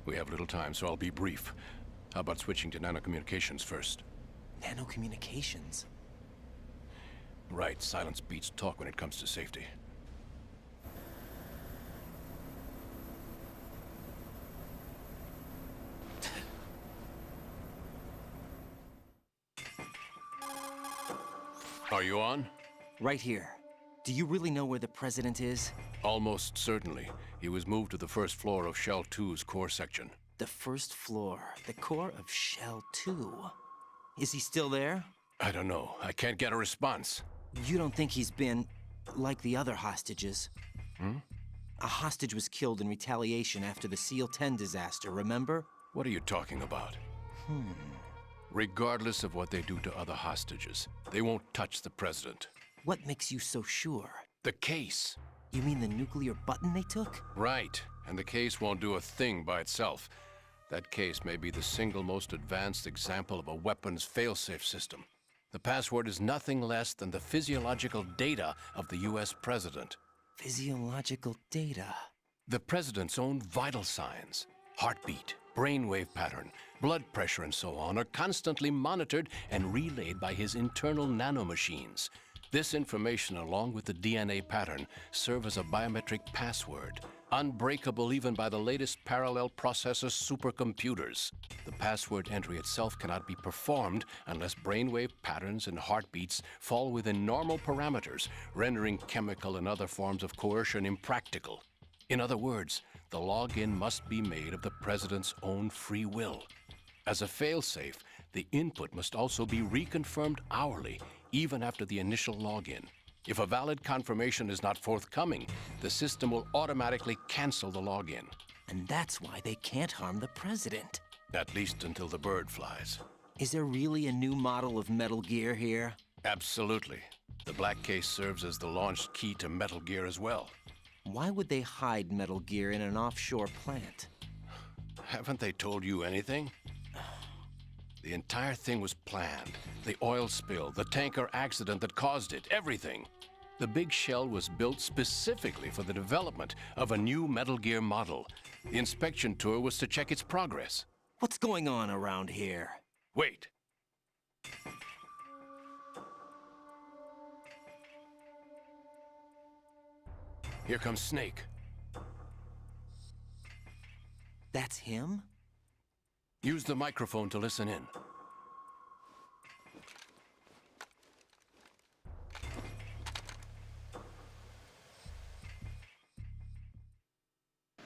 We have little time, so I'll be brief. How about switching to nanocommunications first? Nanocommunications? Right, silence beats talk when it comes to safety. Are you on? Right here. Do you really know where the president is? Almost certainly. He was moved to the first floor of Shell 2's core section. The first floor, the core of Shell 2. Is he still there? I don't know. I can't get a response. You don't think he's been like the other hostages? A hostage was killed in retaliation after the SEAL 10 disaster, remember? What are you talking about? Regardless of what they do to other hostages, they won't touch the president. What makes you so sure? The case. You mean the nuclear button they took? Right. And the case won't do a thing by itself. That case may be the single most advanced example of a weapons failsafe system. The password is nothing less than the physiological data of the US president. Physiological data? The president's own vital signs, heartbeat, brainwave pattern, blood pressure, and so on, are constantly monitored and relayed by his internal nanomachines. This information, along with the DNA pattern, serve as a biometric password, unbreakable even by the latest parallel processor supercomputers. The password entry itself cannot be performed unless brainwave patterns and heartbeats fall within normal parameters, rendering chemical and other forms of coercion impractical. In other words, the login must be made of the president's own free will. As a failsafe, the input must also be reconfirmed hourly, even after the initial login. If a valid confirmation is not forthcoming, the system will automatically cancel the login. And that's why they can't harm the president. At least until the bird flies. Is there really a new model of Metal Gear here? Absolutely. The black case serves as the launch key to Metal Gear as well. Why would they hide Metal Gear in an offshore plant? Haven't they told you anything? The entire thing was planned. The oil spill, the tanker accident that caused it, everything. The big shell was built specifically for the development of a new Metal Gear model. The inspection tour was to check its progress. What's going on around here? Wait. Here comes Snake. That's him? Use the microphone to listen in.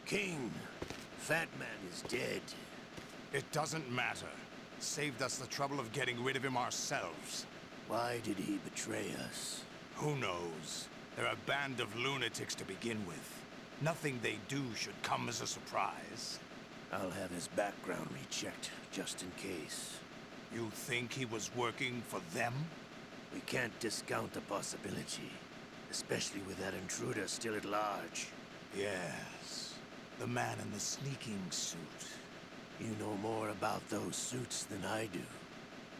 King, Fat Man is dead. It doesn't matter. Saved us the trouble of getting rid of him ourselves. Why did he betray us? Who knows? They're a band of lunatics to begin with. Nothing they do should come as a surprise. I'll have his background rechecked, just in case. You think he was working for them? We can't discount the possibility, especially with that intruder still at large. Yes. The man in the sneaking suit. You know more about those suits than I do.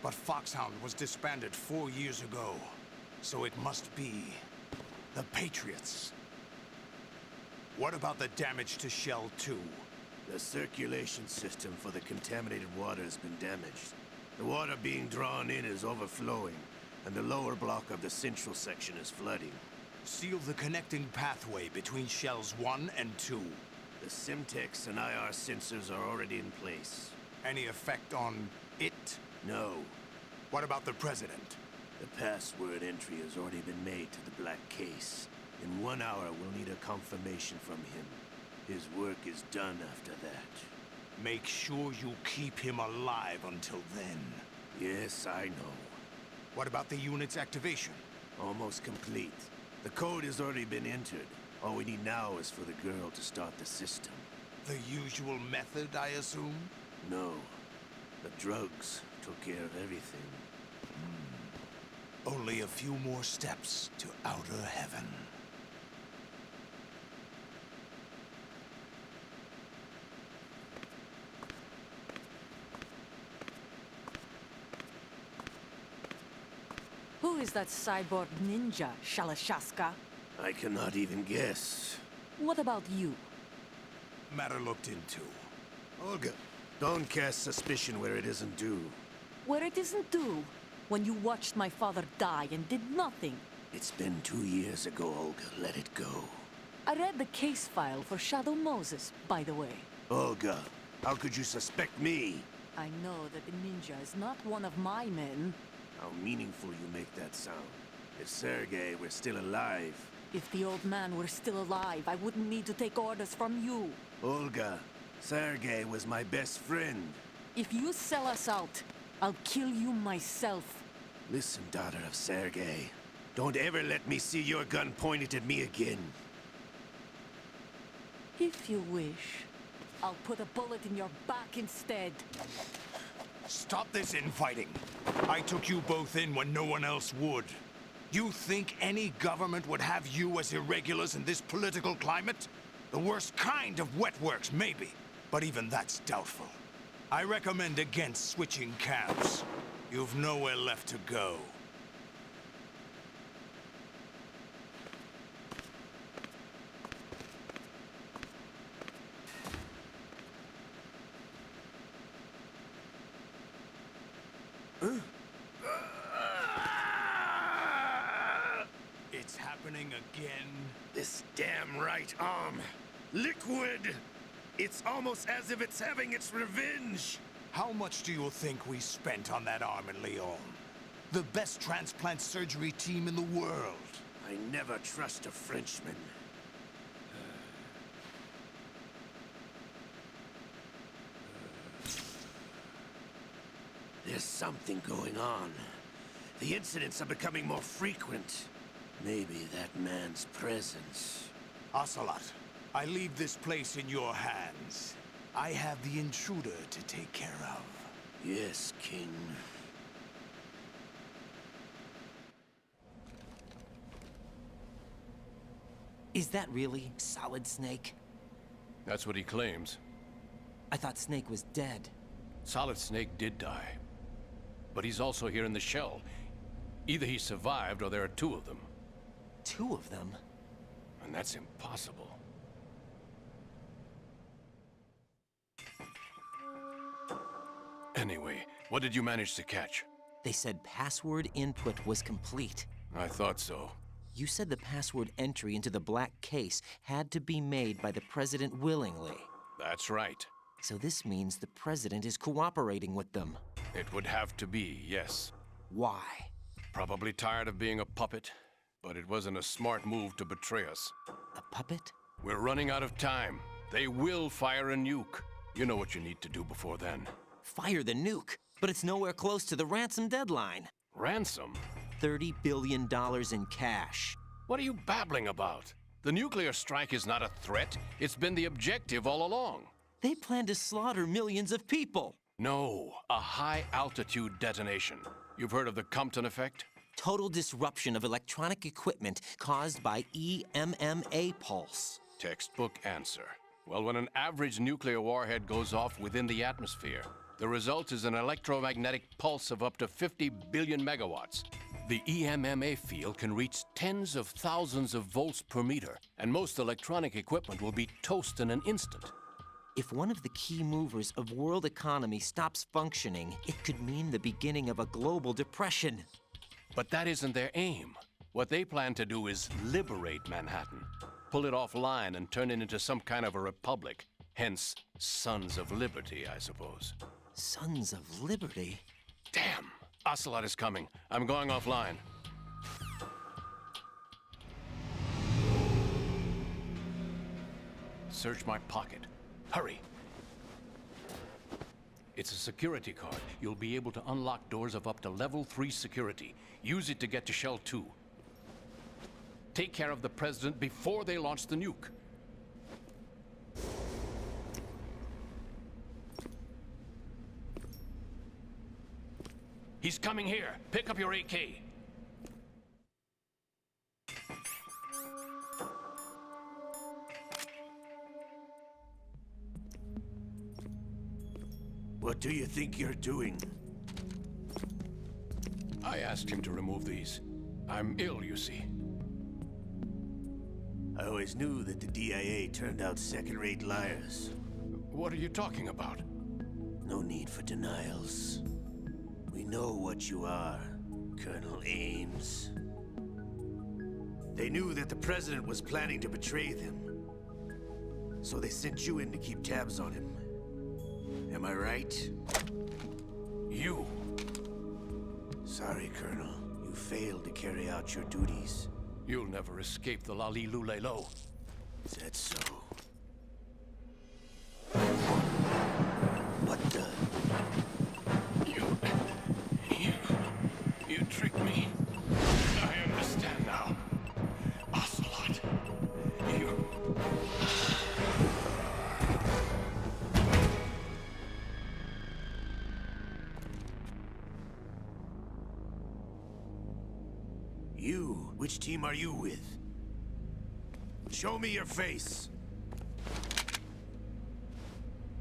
But Foxhound was disbanded 4 years ago, so it must be the Patriots. What about the damage to Shell 2? The circulation system for the contaminated water has been damaged. The water being drawn in is overflowing, and the lower block of the central section is flooding. Seal the connecting pathway between Shells 1 and 2. The Simtex and IR sensors are already in place. Any effect on it? No. What about the President? The password entry has already been made to the black case. In 1 hour, we'll need a confirmation from him. His work is done after that. Make sure you keep him alive until then. Yes, I know. What about the unit's activation? Almost complete. The code has already been entered. All we need now is for the girl to start the system. The usual method, I assume? No. The drugs took care of everything. Only a few more steps to outer heaven. Who is that cyborg ninja, Shalashaska? I cannot even guess. What about you? Matter looked into. Olga, don't cast suspicion where it isn't due. Where it isn't due? When you watched my father die and did nothing. It's been 2 years ago, Olga. Let it go. I read the case file for Shadow Moses, by the way. Olga, how could you suspect me? I know that the ninja is not one of my men. How meaningful you make that sound. If Sergei were still alive... If the old man were still alive, I wouldn't need to take orders from you. Olga, Sergei was my best friend. If you sell us out, I'll kill you myself. Listen, daughter of Sergei. Don't ever let me see your gun pointed at me again. If you wish, I'll put a bullet in your back instead. Stop this infighting. I took you both in when no one else would. You think any government would have you as irregulars in this political climate? The worst kind of wet works, maybe. But even that's doubtful. I recommend against switching camps. You've nowhere left to go. It's happening again. This damn right arm. Liquid! It's almost as if it's having its revenge. How much do you think we spent on that arm in Lyon? The best transplant surgery team in the world. I never trust a Frenchman. There's something going on. The incidents are becoming more frequent. Maybe that man's presence. Ocelot, I leave this place in your hands. I have the intruder to take care of. Yes, King. Is that really Solid Snake? That's what he claims. I thought Snake was dead. Solid Snake did die. But he's also here in the shell. Either he survived or there are two of them. 2 of them? And that's impossible. Anyway, what did you manage to catch? They said password input was complete. I thought so. You said the password entry into the black case had to be made by the president willingly. That's right. So this means the president is cooperating with them. It would have to be, yes. Why? Probably tired of being a puppet, but it wasn't a smart move to betray us. A puppet? We're running out of time. They will fire a nuke. You know what you need to do before then. Fire the nuke? But it's nowhere close to the ransom deadline. Ransom? $30 billion in cash. What are you babbling about? The nuclear strike is not a threat. It's been the objective all along. They plan to slaughter millions of people. No, a high-altitude detonation. You've heard of the Compton effect? Total disruption of electronic equipment caused by EMMA pulse. Textbook answer. Well, when an average nuclear warhead goes off within the atmosphere, the result is an electromagnetic pulse of up to 50 billion megawatts. The EMMA field can reach tens of thousands of volts per meter, and most electronic equipment will be toast in an instant. If one of the key movers of world economy stops functioning, it could mean the beginning of a global depression. But that isn't their aim. What they plan to do is liberate Manhattan, pull it offline and turn it into some kind of a republic. Hence, Sons of Liberty, I suppose. Sons of Liberty? Damn! Ocelot is coming. I'm going offline. Search my pocket. Hurry! It's a security card. You'll be able to unlock doors of up to level 3 security. Use it to get to Shell 2. Take care of the president before they launch the nuke. He's coming here. Pick up your AK. What do you think you're doing? I asked him to remove these. I'm ill, you see. I always knew that the DIA turned out second-rate liars. What are you talking about? No need for denials. We know what you are, Colonel Ames. They knew that the president was planning to betray them. So they sent you in to keep tabs on him. Am I right? You? Sorry, Colonel. You failed to carry out your duties. You'll never escape the Lali-Lulelo. Is that so? What the? You tricked me. I understand now. Ocelot, you... You? Which team are you with? Show me your face.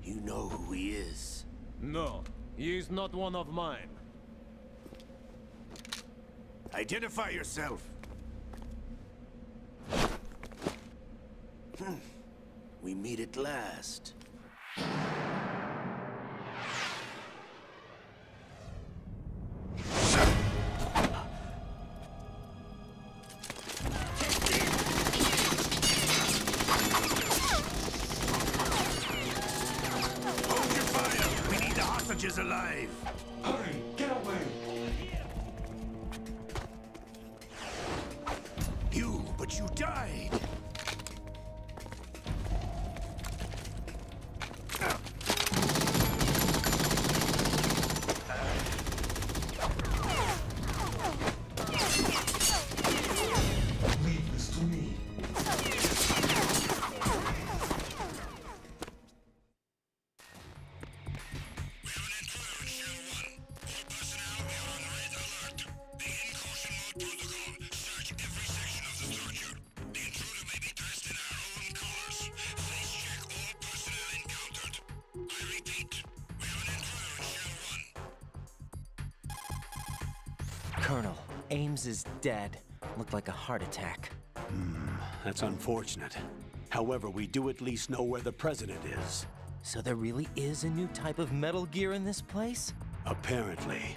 You know who he is. No, he is not one of mine. Identify yourself. We meet at last. Hold your fire! We need the hostages alive! Hurry, get away! But you died! Leave this to me. Colonel, Ames is dead. Looked like a heart attack. That's unfortunate. However, we do at least know where the president is. So there really is a new type of Metal Gear in this place? Apparently.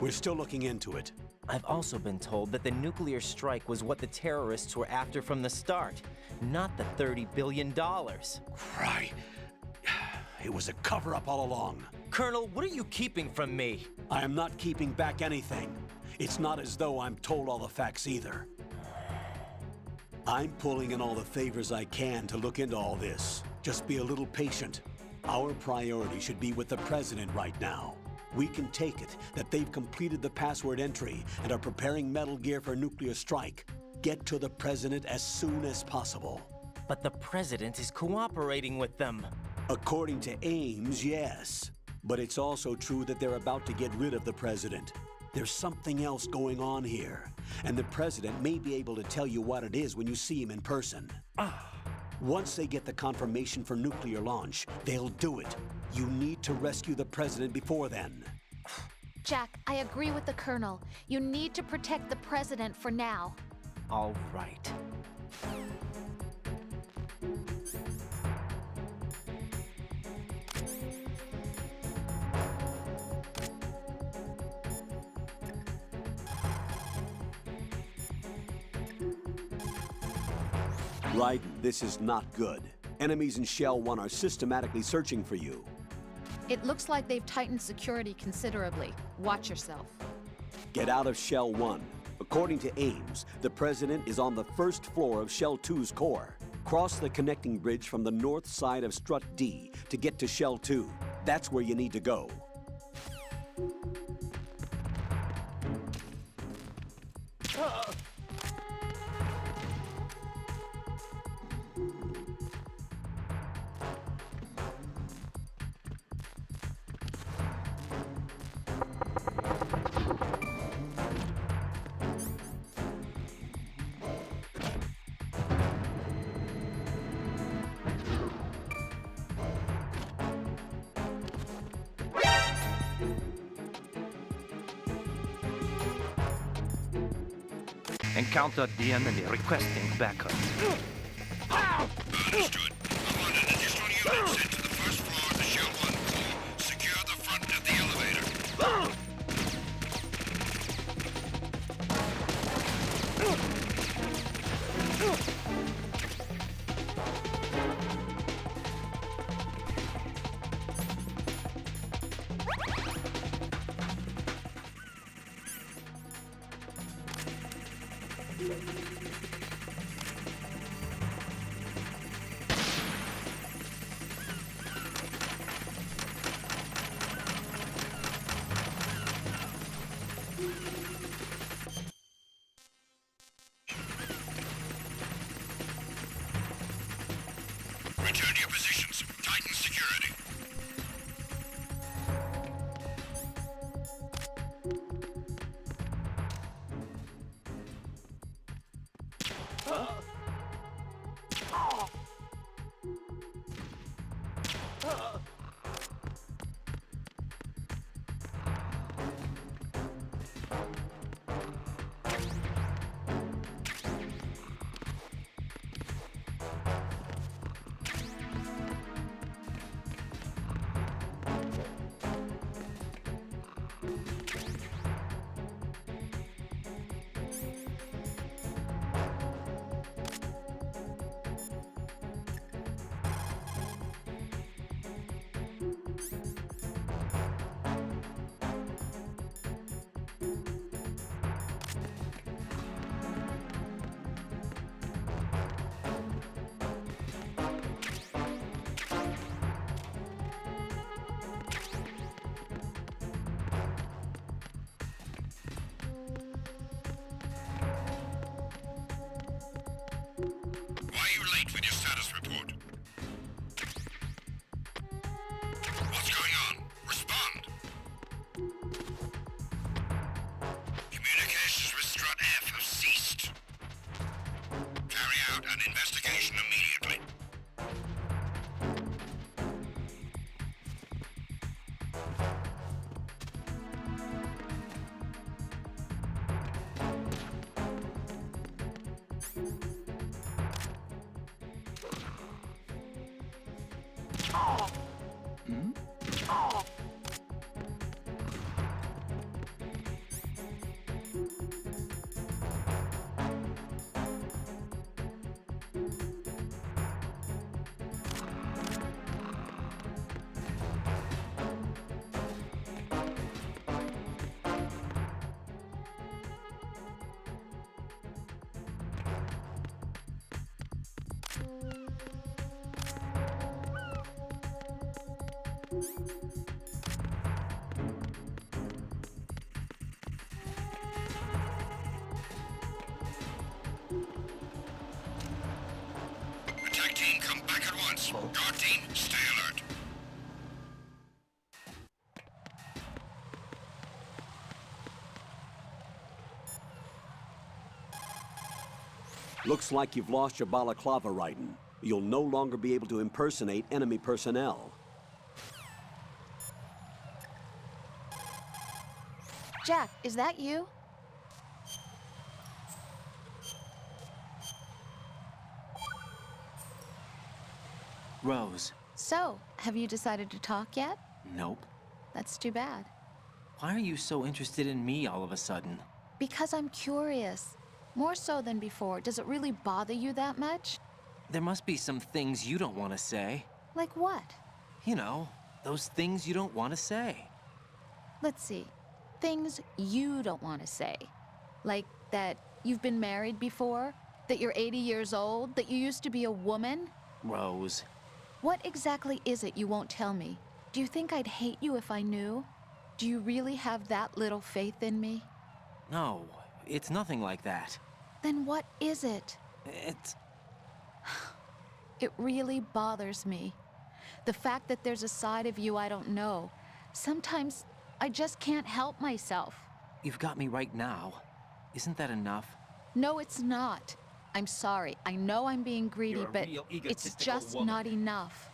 We're still looking into it. I've also been told that the nuclear strike was what the terrorists were after from the start, not the $30 billion. Right. It was a cover-up all along. Colonel, what are you keeping from me? I am not keeping back anything. It's not as though I'm told all the facts either. I'm pulling in all the favors I can to look into all this. Just be a little patient. Our priority should be with the president right now. We can take it that they've completed the password entry and are preparing Metal Gear for nuclear strike. Get to the president as soon as possible. But the president is cooperating with them. According to Ames, yes. But it's also true that they're about to get rid of the president. There's something else going on here, and the president may be able to tell you what it is when you see him in person. Once they get the confirmation for nuclear launch, they'll do it. You need to rescue the president before then. Jack, I agree with the Colonel. You need to protect the president for now. All right. Raiden, this is not good. Enemies in Shell 1 are systematically searching for you. It looks like they've tightened security considerably. Watch yourself. Get out of Shell 1. According to Ames, the president is on the first floor of Shell 2's core. Cross the connecting bridge from the north side of Strut D to get to Shell 2. That's where you need to go. Encounter the enemy requesting backup. Understood. I want an additional unit sent to the first floor of the Shell 1 core. Secure the front of the elevator. Return to your positions. Tighten security. Routine, stay alert. Looks like you've lost your balaclava, Raiden. You'll no longer be able to impersonate enemy personnel. Jack, is that you? Rose. So, have you decided to talk yet? Nope. That's too bad. Why are you so interested in me all of a sudden? Because I'm curious. More so than before. Does it really bother you that much? There must be some things you don't want to say. Like what? You know, those things you don't want to say. Let's see. Things you don't want to say. Like that you've been married before? That you're 80 years old? That you used to be a woman? Rose. What exactly is it you won't tell me? Do you think I'd hate you if I knew? Do you really have that little faith in me? No, it's nothing like that. Then what is it? It's... It really bothers me. The fact that there's a side of you I don't know. Sometimes I just can't help myself. You've got me right now. Isn't that enough? No, it's not. I'm sorry. I know I'm being greedy, but it's just not enough.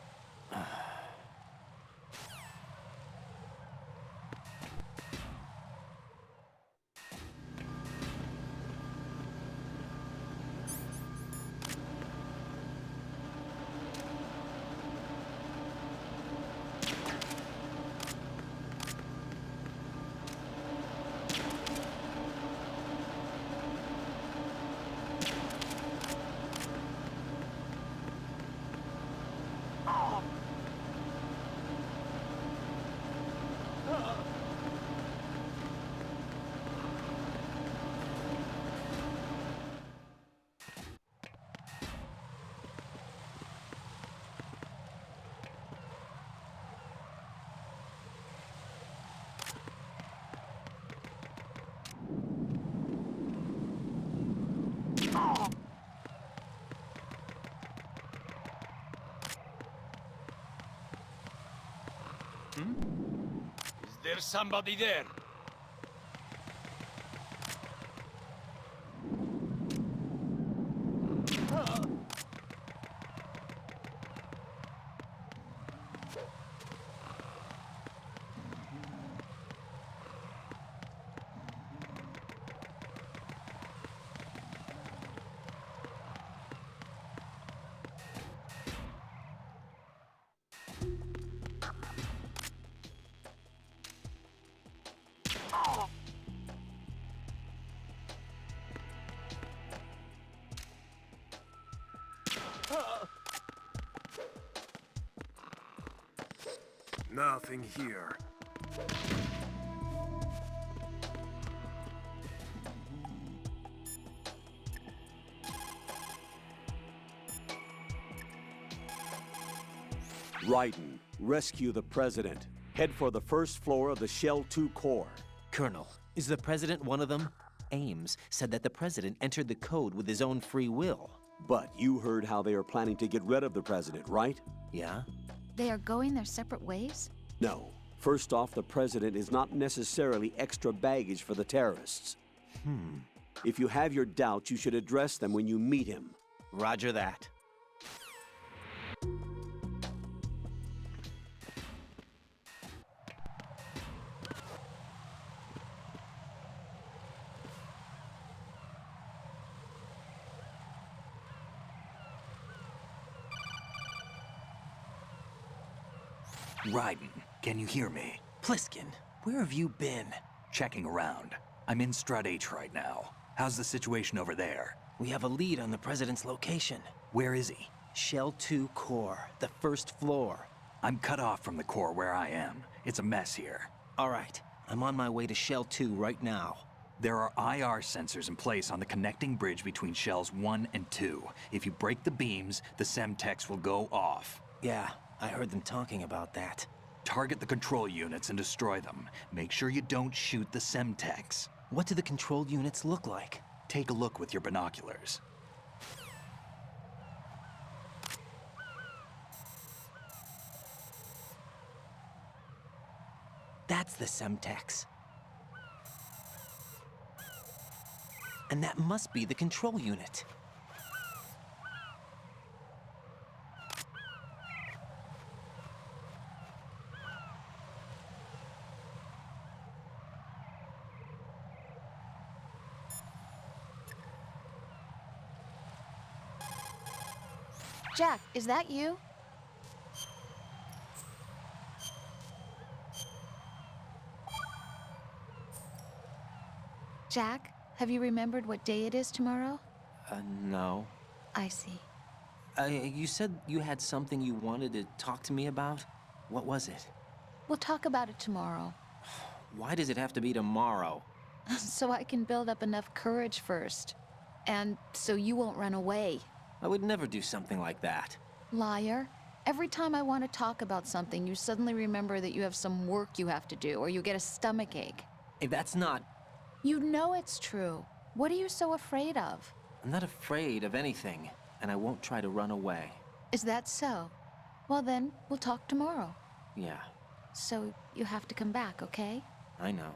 Is there somebody there? Nothing here. Raiden, rescue the President. Head for the first floor of the Shell 2 core. Colonel, is the President one of them? Ames said that the President entered the code with his own free will. But you heard how they are planning to get rid of the President, right? Yeah? They are going their separate ways? No. First off, the President is not necessarily extra baggage for the terrorists. If you have your doubts, you should address them when you meet him. Roger that. Raiden, can you hear me? Pliskin, where have you been? Checking around. I'm in Strut H right now. How's the situation over there? We have a lead on the President's location. Where is he? Shell 2 core, the first floor. I'm cut off from the core where I am. It's a mess here. All right, I'm on my way to Shell 2 right now. There are IR sensors in place on the connecting bridge between Shells 1 and 2. If you break the beams, the Semtex will go off. Yeah, I heard them talking about that. Target the control units and destroy them. Make sure you don't shoot the Semtex. What do the control units look like? Take a look with your binoculars. That's the Semtex. And that must be the control unit. Jack, is that you? Jack, have you remembered what day it is tomorrow? No. I see. You said you had something you wanted to talk to me about? What was it? We'll talk about it tomorrow. Why does it have to be tomorrow? So I can build up enough courage first. And so you won't run away. I would never do something like that. Liar. Every time I want to talk about something, you suddenly remember that you have some work you have to do, or you get a stomachache. Hey, that's not... You know it's true. What are you so afraid of? I'm not afraid of anything, and I won't try to run away. Is that so? Well then, we'll talk tomorrow. Yeah, So you have to come back, okay? I know.